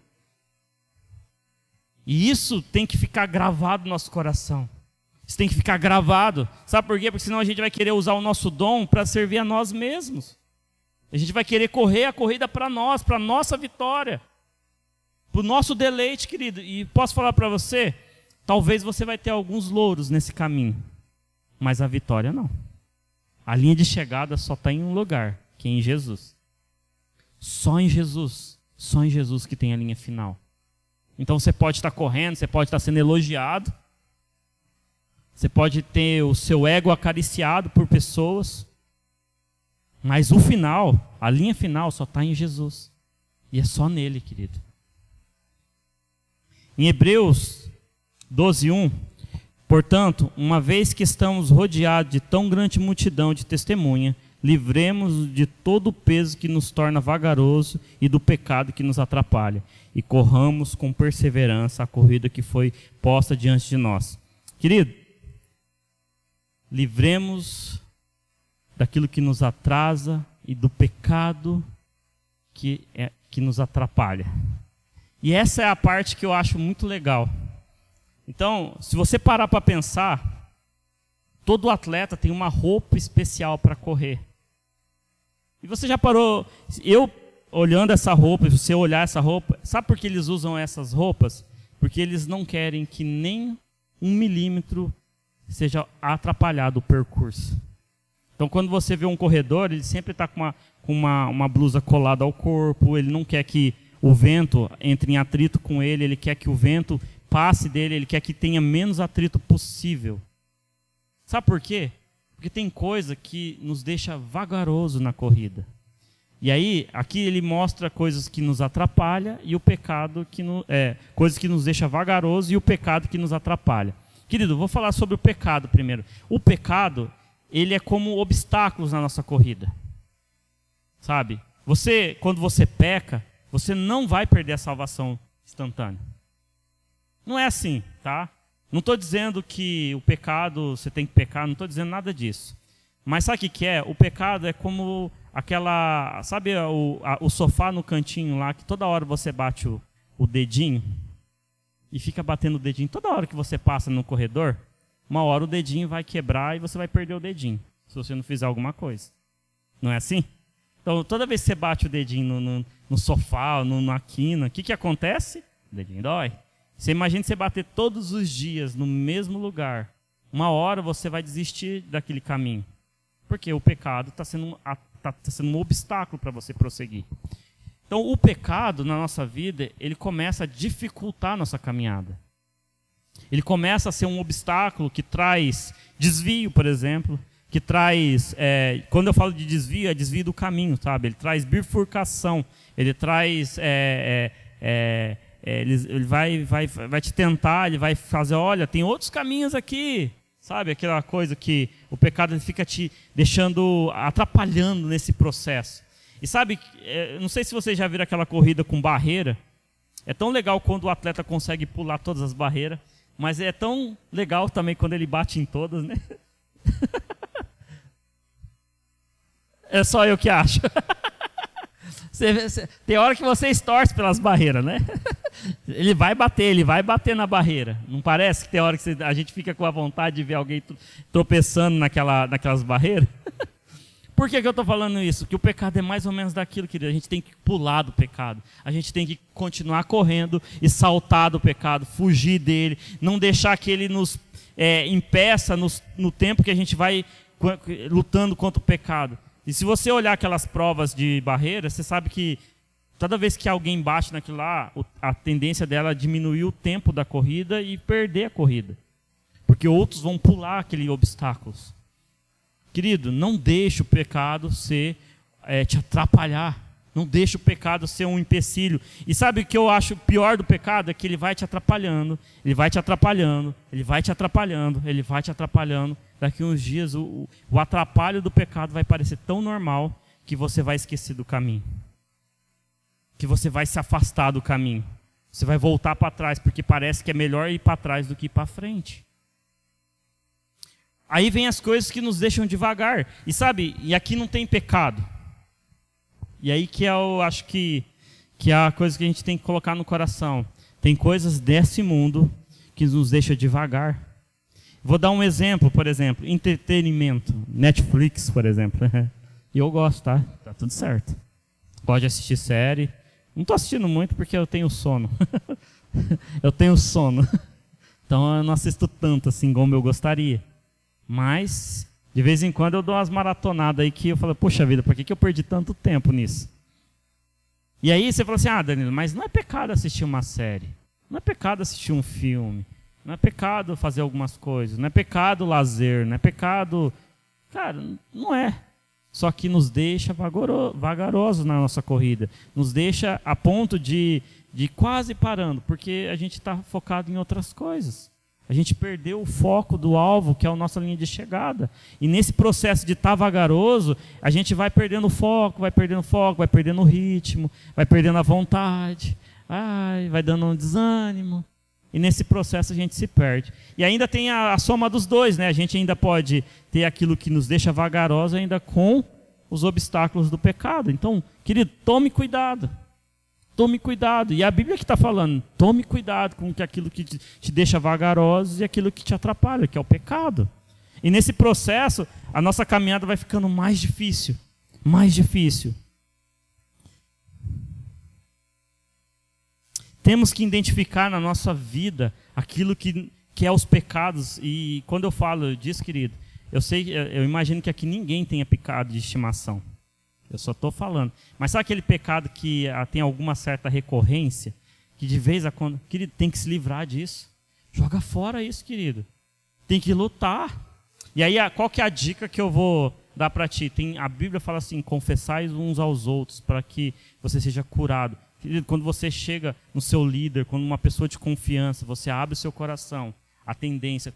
E isso tem que ficar gravado no nosso coração. Isso tem que ficar gravado. Sabe por quê? Porque senão a gente vai querer usar o nosso dom para servir a nós mesmos. A gente vai querer correr a corrida para nós, para a nossa vitória, para o nosso deleite, querido. E posso falar para você, talvez você vai ter alguns louros nesse caminho, mas a vitória não. A linha de chegada só está em um lugar, que é em Jesus. Só em Jesus que tem a linha final. Então você pode estar correndo, você pode estar sendo elogiado, você pode ter o seu ego acariciado por pessoas, mas o final, a linha final só está em Jesus. E é só nele, querido. Em Hebreus 12:1, portanto, uma vez que estamos rodeados de tão grande multidão de testemunha, livremos-nos de todo o peso que nos torna vagaroso e do pecado que nos atrapalha, e corramos com perseverança a corrida que foi posta diante de nós. Querido, livremos daquilo que nos atrasa e do pecado que nos atrapalha. E essa é a parte que eu acho muito legal. Então, se você parar para pensar, todo atleta tem uma roupa especial para correr. E você já parou, eu olhando essa roupa, se você olhar essa roupa, sabe por que eles usam essas roupas? Porque eles não querem que nem 1 milímetro seja atrapalhado o percurso. Então, quando você vê um corredor, ele sempre está com uma blusa colada ao corpo, ele não quer que o vento entre em atrito com ele, ele quer que o vento passe dele, ele quer que tenha menos atrito possível. Sabe por quê? Porque tem coisa que nos deixa vagaroso na corrida. E aí, aqui ele mostra coisas que nos atrapalham e o pecado coisas que nos deixa vagaroso e o pecado que nos atrapalha. Querido, vou falar sobre o pecado primeiro. O pecado, ele é como obstáculos na nossa corrida. Sabe? Quando você peca, você não vai perder a salvação instantânea. Não é assim, tá? Não estou dizendo que o pecado, você tem que pecar, não estou dizendo nada disso. Mas sabe o que é? O pecado é como aquela, sabe o sofá no cantinho lá, que toda hora você bate o dedinho e fica batendo o dedinho. Toda hora que você passa no corredor, uma hora o dedinho vai quebrar e você vai perder o dedinho, se você não fizer alguma coisa. Não é assim? Então, toda vez que você bate o dedinho no sofá, ou na quina, o que acontece? O dedinho dói. Você imagina você bater todos os dias no mesmo lugar. Uma hora você vai desistir daquele caminho. Porque o pecado está sendo um obstáculo para você prosseguir. Então, o pecado na nossa vida, ele começa a dificultar a nossa caminhada. Ele começa a ser um obstáculo que traz desvio, por exemplo, que traz, quando eu falo de desvio, é desvio do caminho, sabe? Ele traz bifurcação, ele traz, ele vai te tentar, ele vai fazer, olha, tem outros caminhos aqui, sabe? Aquela coisa que o pecado ele fica te deixando, atrapalhando nesse processo. E sabe, não sei se vocês já viram aquela corrida com barreira, é tão legal quando o atleta consegue pular todas as barreiras, mas é tão legal também quando ele bate em todas, né? É só eu que acho. Tem hora que você torce pelas barreiras, né? Ele vai bater na barreira. Não parece que tem hora que a gente fica com a vontade de ver alguém tropeçando naquelas barreiras? Por que eu estou falando isso? Que o pecado é mais ou menos daquilo, querido. A gente tem que pular do pecado. A gente tem que continuar correndo e saltar do pecado, fugir dele, não deixar que ele nos impeça no tempo que a gente vai lutando contra o pecado. E se você olhar aquelas provas de barreira, você sabe que toda vez que alguém bate naquilo lá, a tendência dela é diminuir o tempo da corrida e perder a corrida. Porque outros vão pular aqueles obstáculos. Querido, não deixe o pecado te atrapalhar. Não deixe o pecado ser um empecilho. E sabe o que eu acho pior do pecado? É que ele vai te atrapalhando, ele vai te atrapalhando, ele vai te atrapalhando, ele vai te atrapalhando. Daqui a uns dias o atrapalho do pecado vai parecer tão normal que você vai esquecer do caminho. Que você vai se afastar do caminho. Você vai voltar para trás, porque parece que é melhor ir para trás do que ir para frente. Aí vem as coisas que nos deixam devagar. E sabe, e aqui não tem pecado. E aí que eu acho que é a coisa que a gente tem que colocar no coração. Tem coisas desse mundo que nos deixam devagar. Vou dar um exemplo, por exemplo, entretenimento. Netflix, por exemplo. E eu gosto, tá? Tá tudo certo. Pode assistir série. Não estou assistindo muito porque eu tenho sono. Eu tenho sono. Então eu não assisto tanto assim como eu gostaria. Mas, de vez em quando, eu dou umas maratonadas aí que eu falo, poxa vida, por que eu perdi tanto tempo nisso? E aí você fala assim, Danilo, mas não é pecado assistir uma série. Não é pecado assistir um filme. Não é pecado fazer algumas coisas. Não é pecado lazer. Não é pecado... Cara, não é. Só que nos deixa vagarosos na nossa corrida. Nos deixa a ponto de quase parando, porque a gente está focado em outras coisas. A gente perdeu o foco do alvo, que é a nossa linha de chegada. E nesse processo de estar vagaroso, a gente vai perdendo o foco, vai perdendo o ritmo, vai perdendo a vontade, vai dando um desânimo. E nesse processo a gente se perde. E ainda tem a soma dos dois, né? A gente ainda pode ter aquilo que nos deixa vagaroso ainda com os obstáculos do pecado. Então, querido, tome cuidado. Tome cuidado. E a Bíblia que está falando, tome cuidado com aquilo que te deixa vagaroso e aquilo que te atrapalha, que é o pecado. E nesse processo, a nossa caminhada vai ficando mais difícil. Mais difícil. Temos que identificar na nossa vida aquilo que é os pecados. E quando eu falo disso, querido, eu imagino que aqui ninguém tenha pecado de estimação. Eu só estou falando. Mas sabe aquele pecado que tem alguma certa recorrência? Que de vez em quando, querido, tem que se livrar disso. Joga fora isso, querido. Tem que lutar. E aí, qual que é a dica que eu vou dar para ti? A Bíblia fala assim, confessais uns aos outros para que você seja curado. Querido, quando você chega no seu líder, quando uma pessoa de confiança, você abre o seu coração, a tendência...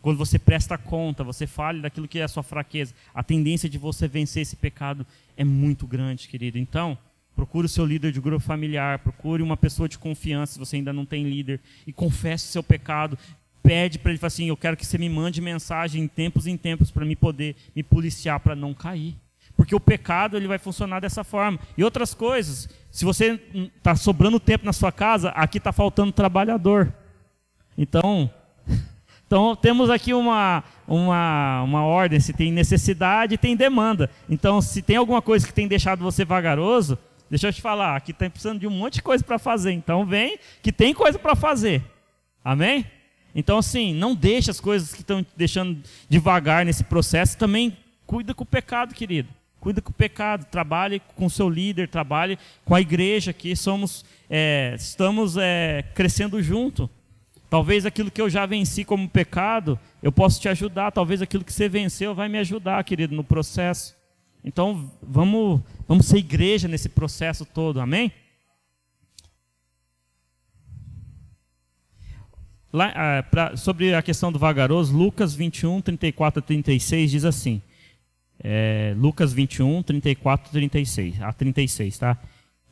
Quando você presta conta, você fale daquilo que é a sua fraqueza, a tendência de você vencer esse pecado é muito grande, querido. Então, procure o seu líder de grupo familiar, procure uma pessoa de confiança, se você ainda não tem líder, e confesse o seu pecado. Pede para ele, fala assim, eu quero que você me mande mensagem em tempos para me poder me policiar, para não cair. Porque o pecado ele vai funcionar dessa forma. E outras coisas, se você está sobrando tempo na sua casa, aqui está faltando trabalhador. Então temos aqui uma ordem, se tem necessidade, tem demanda. Então, se tem alguma coisa que tem deixado você vagaroso, deixa eu te falar, aqui está precisando de um monte de coisa para fazer. Então, vem que tem coisa para fazer. Amém? Então, assim, não deixe as coisas que estão te deixando devagar nesse processo. Também cuida com o pecado, querido. Cuida com o pecado. Trabalhe com o seu líder, trabalhe com a igreja, que estamos crescendo junto. Talvez aquilo que eu já venci como pecado, eu posso te ajudar. Talvez aquilo que você venceu vai me ajudar, querido, no processo. Então, vamos ser igreja nesse processo todo, amém? Sobre a questão do vagaroso, Lucas 21, 34 a 36 diz assim. Lucas 21, 34 a 36, tá?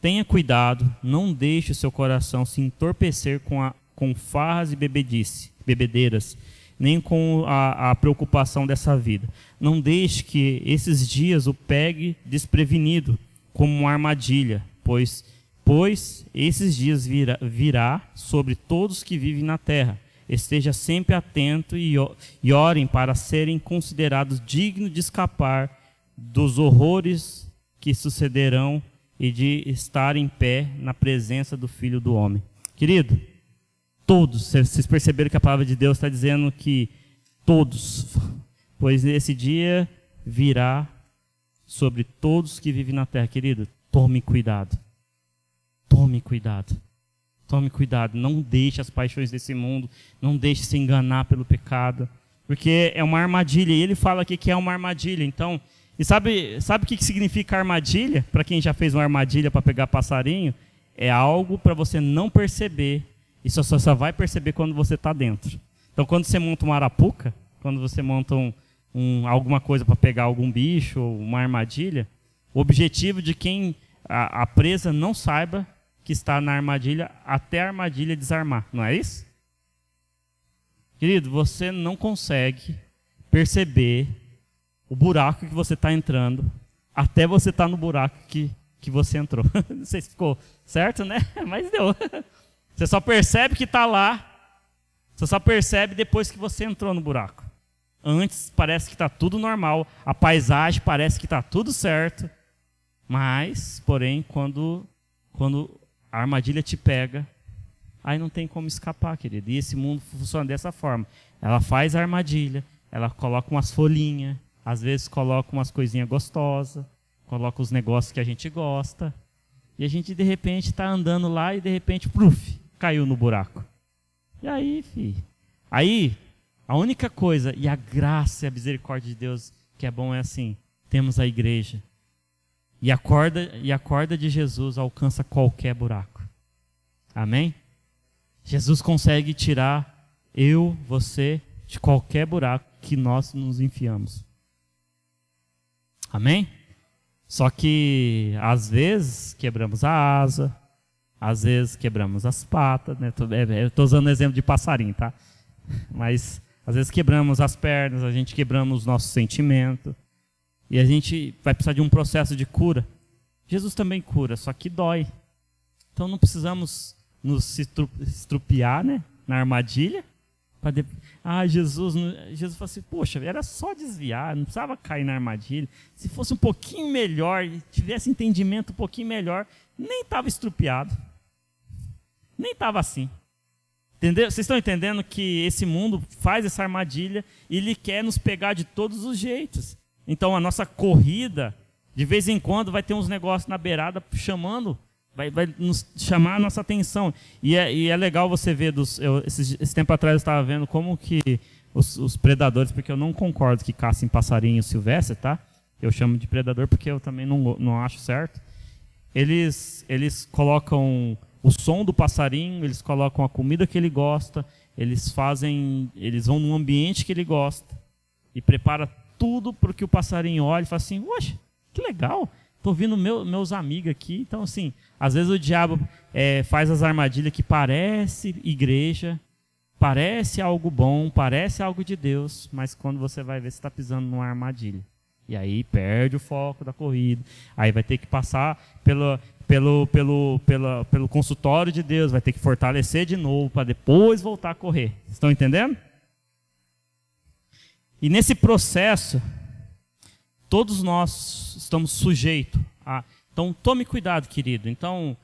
Tenha cuidado, não deixe o seu coração se entorpecer com farras e bebedeiras, nem com a preocupação dessa vida. Não deixe que esses dias o pegue desprevenido, como uma armadilha, pois esses dias virá sobre todos que vivem na terra. Esteja sempre atento e orem para serem considerados dignos de escapar dos horrores que sucederão e de estar em pé na presença do Filho do Homem. Querido, todos, vocês perceberam que a palavra de Deus está dizendo que todos, pois esse dia virá sobre todos que vivem na terra. Querido, tome cuidado. Tome cuidado. Tome cuidado. Não deixe as paixões desse mundo, não deixe se enganar pelo pecado, porque é uma armadilha. E ele fala aqui que é uma armadilha. Então, e sabe o que significa armadilha? Para quem já fez uma armadilha para pegar passarinho, é algo para você não perceber. E só vai perceber quando você está dentro. Então, quando você monta uma arapuca, quando você monta alguma coisa para pegar algum bicho ou uma armadilha, o objetivo de quem a presa não saiba que está na armadilha até a armadilha desarmar. Não é isso? Querido, você não consegue perceber o buraco que você está entrando até você estar no buraco que você entrou. Não sei se ficou certo, né? Mas deu. Você só percebe que está lá, você só percebe depois que você entrou no buraco. Antes parece que está tudo normal, a paisagem parece que está tudo certo, mas, porém, quando a armadilha te pega, aí não tem como escapar, querido. E esse mundo funciona dessa forma. Ela faz a armadilha, ela coloca umas folhinhas, às vezes coloca umas coisinhas gostosas, coloca os negócios que a gente gosta, e a gente, de repente, está andando lá e, de repente, caiu no buraco. E aí, filho? Aí, a única coisa, e a graça e a misericórdia de Deus que é bom é assim, temos a igreja. E a corda de Jesus alcança qualquer buraco. Amém? Jesus consegue tirar você, de qualquer buraco que nós nos enfiamos. Amém? Só que, às vezes, quebramos a asa, às vezes quebramos as patas, né? Eu estou usando o exemplo de passarinho, tá? Mas, às vezes quebramos as pernas, a gente quebramos os nossos sentimentos, e a gente vai precisar de um processo de cura. Jesus também cura, só que dói. Então não precisamos nos estrupiar, né, na armadilha. Jesus falou assim, poxa, era só desviar, não precisava cair na armadilha. Se fosse um pouquinho melhor, tivesse entendimento um pouquinho melhor, nem estava estrupiado. Nem estava assim. Entendeu? Vocês estão entendendo que esse mundo faz essa armadilha e ele quer nos pegar de todos os jeitos. Então a nossa corrida, de vez em quando, vai ter uns negócios na beirada chamando, vai nos chamar a nossa atenção. E é legal você ver, esse tempo atrás eu estava vendo como que os predadores, porque eu não concordo que caçem passarinho silvestre, tá? Eu chamo de predador porque eu também não acho certo. Eles colocam o som do passarinho, eles colocam a comida que ele gosta, eles vão num ambiente que ele gosta e prepara tudo para que o passarinho olhe e fala assim, oxe, que legal, estou ouvindo meus amigos aqui. Então, assim, às vezes o diabo faz as armadilhas que parece igreja, parece algo bom, parece algo de Deus, mas quando você vai ver, você está pisando numa armadilha. E aí perde o foco da corrida. Aí vai ter que passar pelo consultório de Deus, vai ter que fortalecer de novo para depois voltar a correr. Estão entendendo? E nesse processo, todos nós estamos sujeitos a... Então tome cuidado, querido. Então,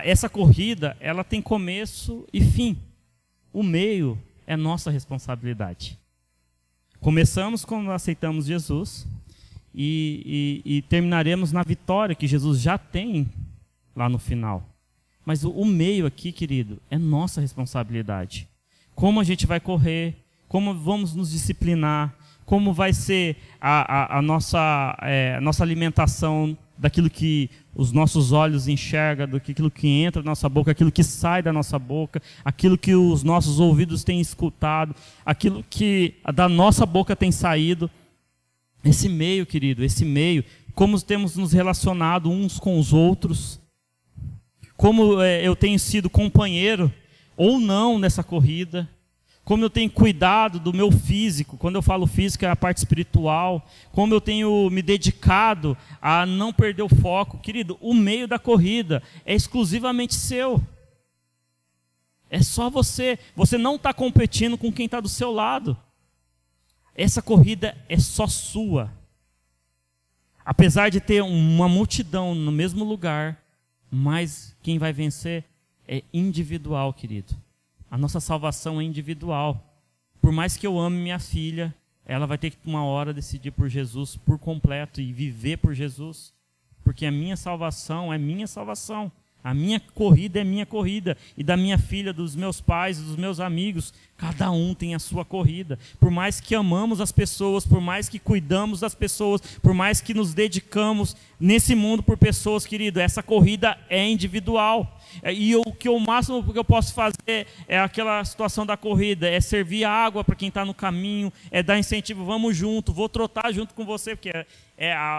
essa corrida, ela tem começo e fim. O meio é nossa responsabilidade. Começamos quando aceitamos Jesus e terminaremos na vitória que Jesus já tem lá no final. Mas o meio aqui, querido, é nossa responsabilidade. Como a gente vai correr, como vamos nos disciplinar, como vai ser a nossa alimentação daquilo que os nossos olhos enxergam, daquilo que entra na nossa boca, aquilo que sai da nossa boca, aquilo que os nossos ouvidos têm escutado, aquilo que da nossa boca tem saído. Esse meio, querido, como temos nos relacionado uns com os outros, como eu tenho sido companheiro ou não nessa corrida, como eu tenho cuidado do meu físico. Quando eu falo físico é a parte espiritual, como eu tenho me dedicado a não perder o foco. Querido, o meio da corrida é exclusivamente seu, é só você não está competindo com quem está do seu lado. Essa corrida é só sua. Apesar de ter uma multidão no mesmo lugar, mas quem vai vencer é individual, querido. A nossa salvação é individual. Por mais que eu ame minha filha, ela vai ter que uma hora decidir por Jesus por completo e viver por Jesus. Porque a minha salvação é minha salvação. A minha corrida é minha corrida. E da minha filha, dos meus pais, dos meus amigos, cada um tem a sua corrida. Por mais que amamos as pessoas, por mais que cuidamos das pessoas, por mais que nos dedicamos nesse mundo por pessoas, querido, essa corrida é individual. E o máximo que eu posso fazer é aquela situação da corrida, é servir água para quem está no caminho, é dar incentivo, vamos junto, vou trotar junto com você, porque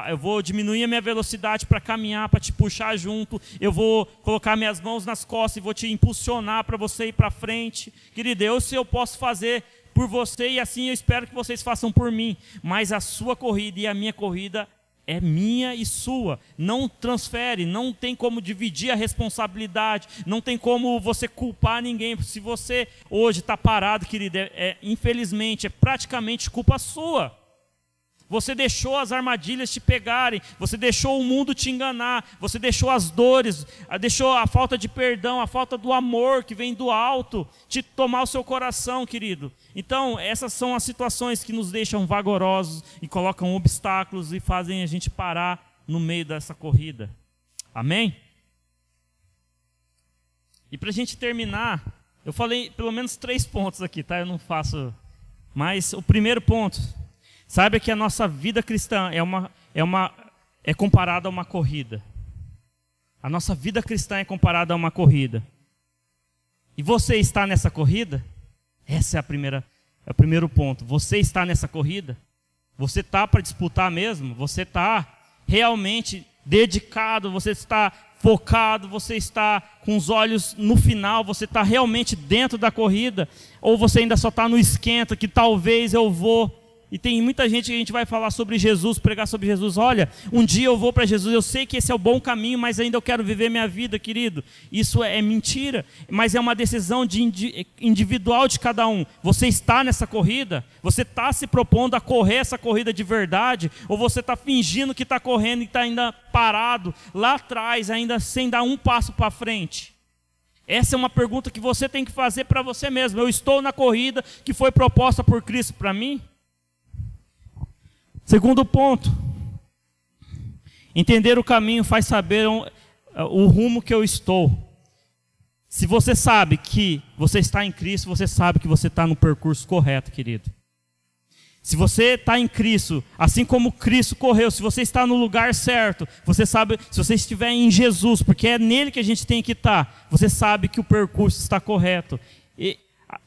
eu vou diminuir a minha velocidade para caminhar, para te puxar junto, eu vou colocar minhas mãos nas costas e vou te impulsionar para você ir para frente. Querido, se eu posso fazer por você, e assim eu espero que vocês façam por mim, mas a sua corrida e a minha corrida é minha e sua, não transfere, não tem como dividir a responsabilidade, não tem como você culpar ninguém. Se você hoje está parado, querido, infelizmente, é praticamente culpa sua. Você deixou as armadilhas te pegarem, você deixou o mundo te enganar, você deixou as dores, deixou a falta de perdão, a falta do amor que vem do alto te tomar o seu coração, querido. Então, essas são as situações que nos deixam vagarosos e colocam obstáculos e fazem a gente parar no meio dessa corrida. Amém? E para a gente terminar, eu falei pelo menos 3 pontos aqui, tá? Eu não faço mais. O primeiro ponto... Saiba que a nossa vida cristã é comparada a uma corrida. A nossa vida cristã é comparada a uma corrida. E você está nessa corrida? Esse é o primeiro ponto. Você está nessa corrida? Você está para disputar mesmo? Você está realmente dedicado? Você está focado? Você está com os olhos no final? Você está realmente dentro da corrida? Ou você ainda só está no esquenta, que talvez eu vou... E tem muita gente que a gente vai falar sobre Jesus, pregar sobre Jesus. Olha, um dia eu vou para Jesus, eu sei que esse é o bom caminho, mas ainda eu quero viver minha vida, querido. Isso é mentira, mas é uma decisão individual de cada um. Você está nessa corrida? Você está se propondo a correr essa corrida de verdade? Ou você está fingindo que está correndo e está ainda parado lá atrás, ainda sem dar um passo para frente? Essa é uma pergunta que você tem que fazer para você mesmo. Eu estou na corrida que foi proposta por Cristo para mim? Segundo ponto, entender o caminho faz saber o rumo que eu estou. Se você sabe que você está em Cristo, você sabe que você está no percurso correto, querido. Se você está em Cristo, assim como Cristo correu, se você está no lugar certo, você sabe, se você estiver em Jesus, porque é nele que a gente tem que estar, você sabe que o percurso está correto. E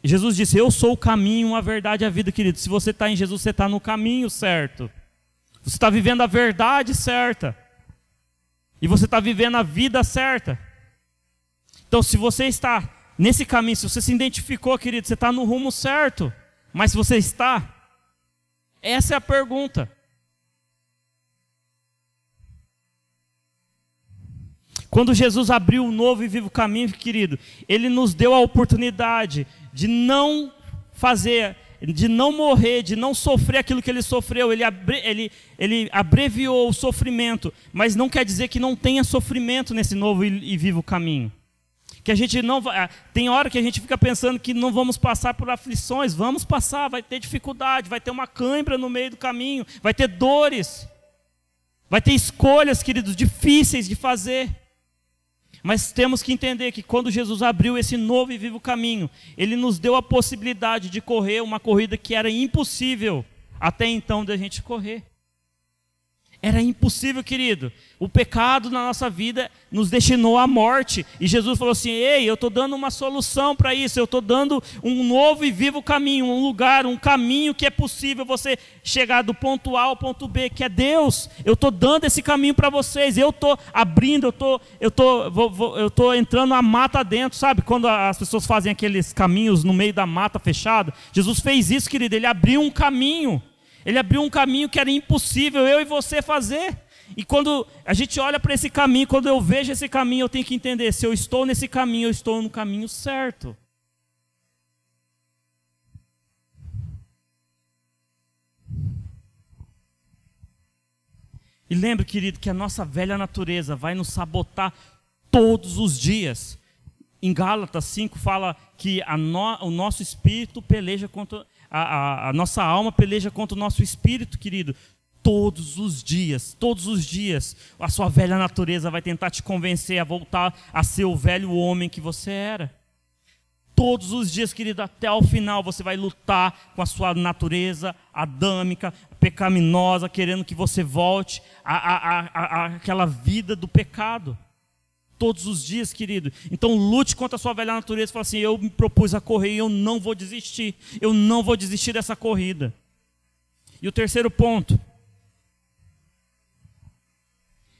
Jesus disse, eu sou o caminho, a verdade e a vida, querido. Se você está em Jesus, você está no caminho certo. Você está vivendo a verdade certa. E você está vivendo a vida certa. Então, se você está nesse caminho, se você se identificou, querido, você está no rumo certo. Mas se você está... Essa é a pergunta. Quando Jesus abriu o novo e vivo caminho, querido, Ele nos deu a oportunidade de não fazer, de não morrer, de não sofrer aquilo que Ele sofreu. Ele abreviou o sofrimento, mas não quer dizer que não tenha sofrimento nesse novo e vivo caminho. Que a gente não vai, tem hora que a gente fica pensando que não vamos passar por aflições, vamos passar, vai ter dificuldade, vai ter uma cãibra no meio do caminho, vai ter dores, vai ter escolhas, queridos, difíceis de fazer. Mas temos que entender que quando Jesus abriu esse novo e vivo caminho, Ele nos deu a possibilidade de correr uma corrida que era impossível até então da gente correr. Era impossível, querido. O pecado na nossa vida nos destinou à morte. E Jesus falou assim, ei, eu estou dando uma solução para isso. Eu estou dando um novo e vivo caminho, um lugar, um caminho que é possível você chegar do ponto A ao ponto B, que é Deus. Eu estou dando esse caminho para vocês. Eu estou abrindo, eu estou entrando a mata dentro, sabe? Quando as pessoas fazem aqueles caminhos no meio da mata fechada. Jesus fez isso, querido. Ele abriu um caminho. Ele abriu um caminho que era impossível eu e você fazer. E quando a gente olha para esse caminho, quando eu vejo esse caminho, eu tenho que entender, se eu estou nesse caminho, eu estou no caminho certo. E lembre, querido, que a nossa velha natureza vai nos sabotar todos os dias. Em Gálatas 5 fala que o nosso espírito peleja contra... A nossa alma peleja contra o nosso espírito, querido. Todos os dias, a sua velha natureza vai tentar te convencer a voltar a ser o velho homem que você era. Todos os dias, querido, até o final você vai lutar com a sua natureza adâmica, pecaminosa, querendo que você volte àquela vida do pecado. Todos os dias, querido. Então lute contra a sua velha natureza e fala assim, eu me propus a correr e eu não vou desistir. Eu não vou desistir dessa corrida. E o terceiro ponto.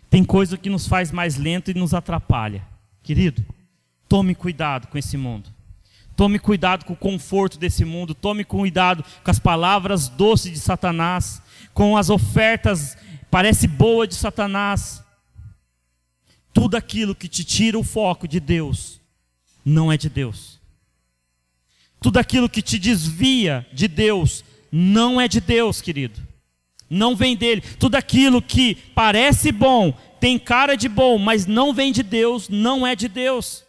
Tem coisa que nos faz mais lento e nos atrapalha. Querido, tome cuidado com esse mundo. Tome cuidado com o conforto desse mundo. Tome cuidado com as palavras doces de Satanás. Com as ofertas, parece boa de Satanás. Tudo aquilo que te tira o foco de Deus, não é de Deus. Tudo aquilo que te desvia de Deus, não é de Deus, querido. Não vem dele. Tudo aquilo que parece bom, tem cara de bom, mas não vem de Deus, não é de Deus.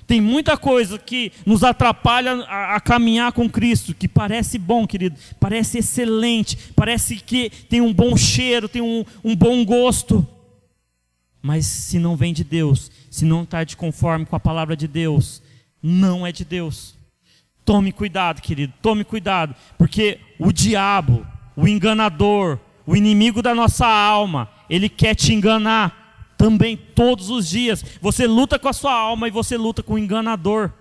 Tem muita coisa que nos atrapalha a caminhar com Cristo, que parece bom, querido, parece excelente, parece que tem um bom cheiro, tem um bom gosto. Mas se não vem de Deus, se não está de conforme com a palavra de Deus, não é de Deus. Tome cuidado, querido, tome cuidado, porque o diabo, o enganador, o inimigo da nossa alma, ele quer te enganar também todos os dias. Você luta com a sua alma e você luta com o enganador.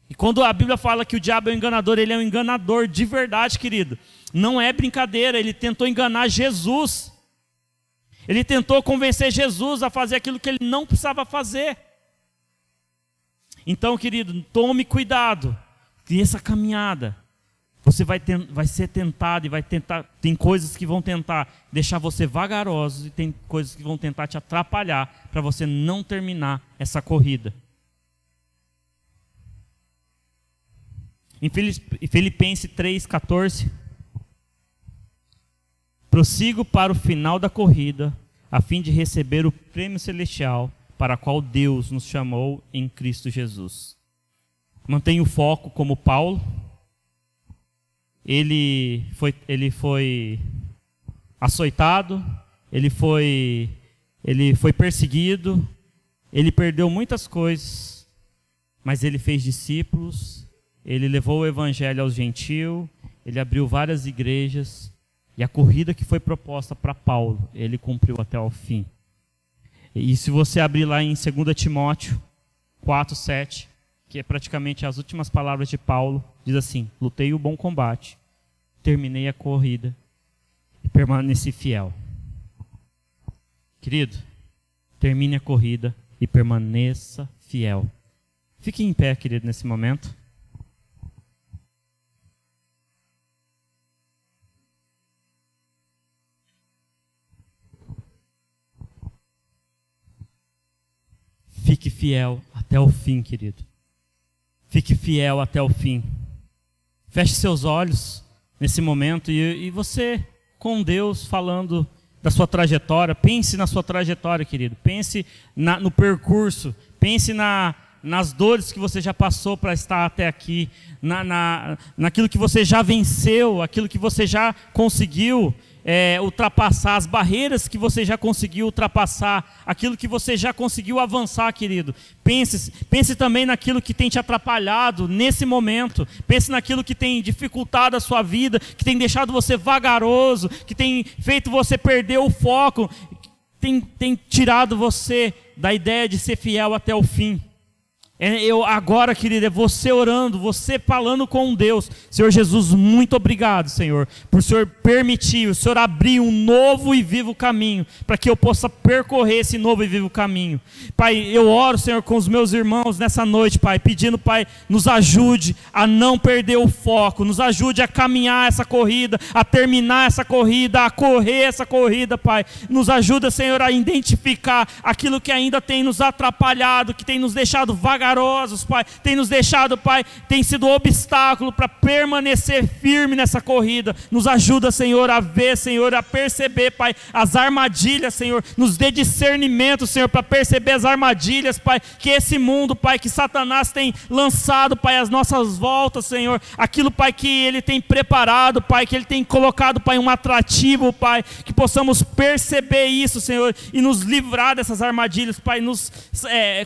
E quando a Bíblia fala que o diabo é um enganador, ele é um enganador de verdade, querido. Não é brincadeira, ele tentou enganar Jesus. Ele tentou convencer Jesus a fazer aquilo que ele não precisava fazer. Então, querido, tome cuidado. E essa caminhada, você vai ser tentado e vai tentar. Tem coisas que vão tentar deixar você vagaroso e tem coisas que vão tentar te atrapalhar para você não terminar essa corrida. Em Filipenses 3,14. Prossigo para o final da corrida, a fim de receber o prêmio celestial para a qual Deus nos chamou em Cristo Jesus. Mantenha o foco como Paulo. Ele foi açoitado, ele foi perseguido, ele perdeu muitas coisas, mas ele fez discípulos, ele levou o evangelho aos gentios, ele abriu várias igrejas, e a corrida que foi proposta para Paulo, ele cumpriu até o fim. E se você abrir lá em 2 Timóteo 4:7, que é praticamente as últimas palavras de Paulo, diz assim: lutei o bom combate, terminei a corrida e permaneci fiel. Querido, termine a corrida e permaneça fiel. Fique em pé, querido, nesse momento. Fique fiel até o fim, querido. Fique fiel até o fim. Feche seus olhos nesse momento e você, com Deus, falando da sua trajetória. Pense na sua trajetória, querido. Pense no percurso. Pense nas dores que você já passou para estar até aqui. Naquilo que você já venceu, aquilo que você já conseguiu ultrapassar, as barreiras que você já conseguiu ultrapassar, aquilo que você já conseguiu avançar, querido. Pense também naquilo que tem te atrapalhado nesse momento. Pense naquilo que tem dificultado a sua vida, que tem deixado você vagaroso, que tem feito você perder o foco, tem tirado você da ideia de ser fiel até o fim. Agora, querido, é você orando, você falando com Deus. Senhor Jesus, muito obrigado, Senhor, por o Senhor permitir, o Senhor abrir um novo e vivo caminho, para que eu possa percorrer esse novo e vivo caminho. Pai, eu oro, Senhor, com os meus irmãos nessa noite, Pai, pedindo, Pai, nos ajude a não perder o foco, nos ajude a caminhar essa corrida, a terminar essa corrida, a correr essa corrida, Pai. Nos ajuda, Senhor, a identificar aquilo que ainda tem nos atrapalhado, que tem nos deixado vagarosos, Pai, tem nos deixado, Pai, tem sido obstáculo para permanecer firme nessa corrida. Nos ajuda, Senhor, a ver, Senhor, a perceber, Pai, as armadilhas, Senhor, nos dê discernimento, Senhor, para perceber as armadilhas, Pai, que esse mundo, Pai, que Satanás tem lançado, Pai, às nossas voltas, Senhor, aquilo, Pai, que ele tem preparado, Pai, que ele tem colocado, Pai, um atrativo, Pai, que possamos perceber isso, Senhor, e nos livrar dessas armadilhas, Pai, nos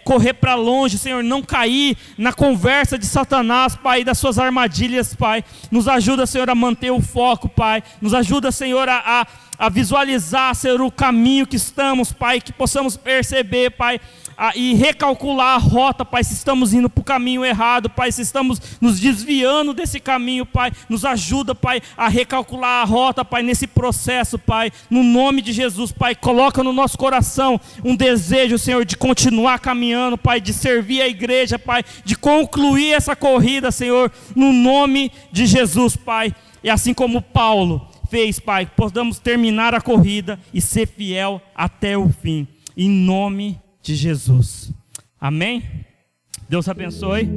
correr para longe, Senhor, não cair na conversa de Satanás, Pai, das suas armadilhas, Pai. Nos ajuda, Senhor, a manter o foco, Pai. Nos ajuda, Senhor, a visualizar, Senhor, o caminho que estamos, Pai, que possamos perceber, Pai, e recalcular a rota, Pai, se estamos indo para o caminho errado, Pai, se estamos nos desviando desse caminho, Pai. Nos ajuda, Pai, a recalcular a rota, Pai, nesse processo, Pai, no nome de Jesus, Pai. Coloca no nosso coração um desejo, Senhor, de continuar caminhando, Pai, de servir a igreja, Pai, de concluir essa corrida, Senhor, no nome de Jesus, Pai. E assim como Paulo fez, Pai, podamos terminar a corrida e ser fiel até o fim, em nome de Jesus. Amém? Deus abençoe.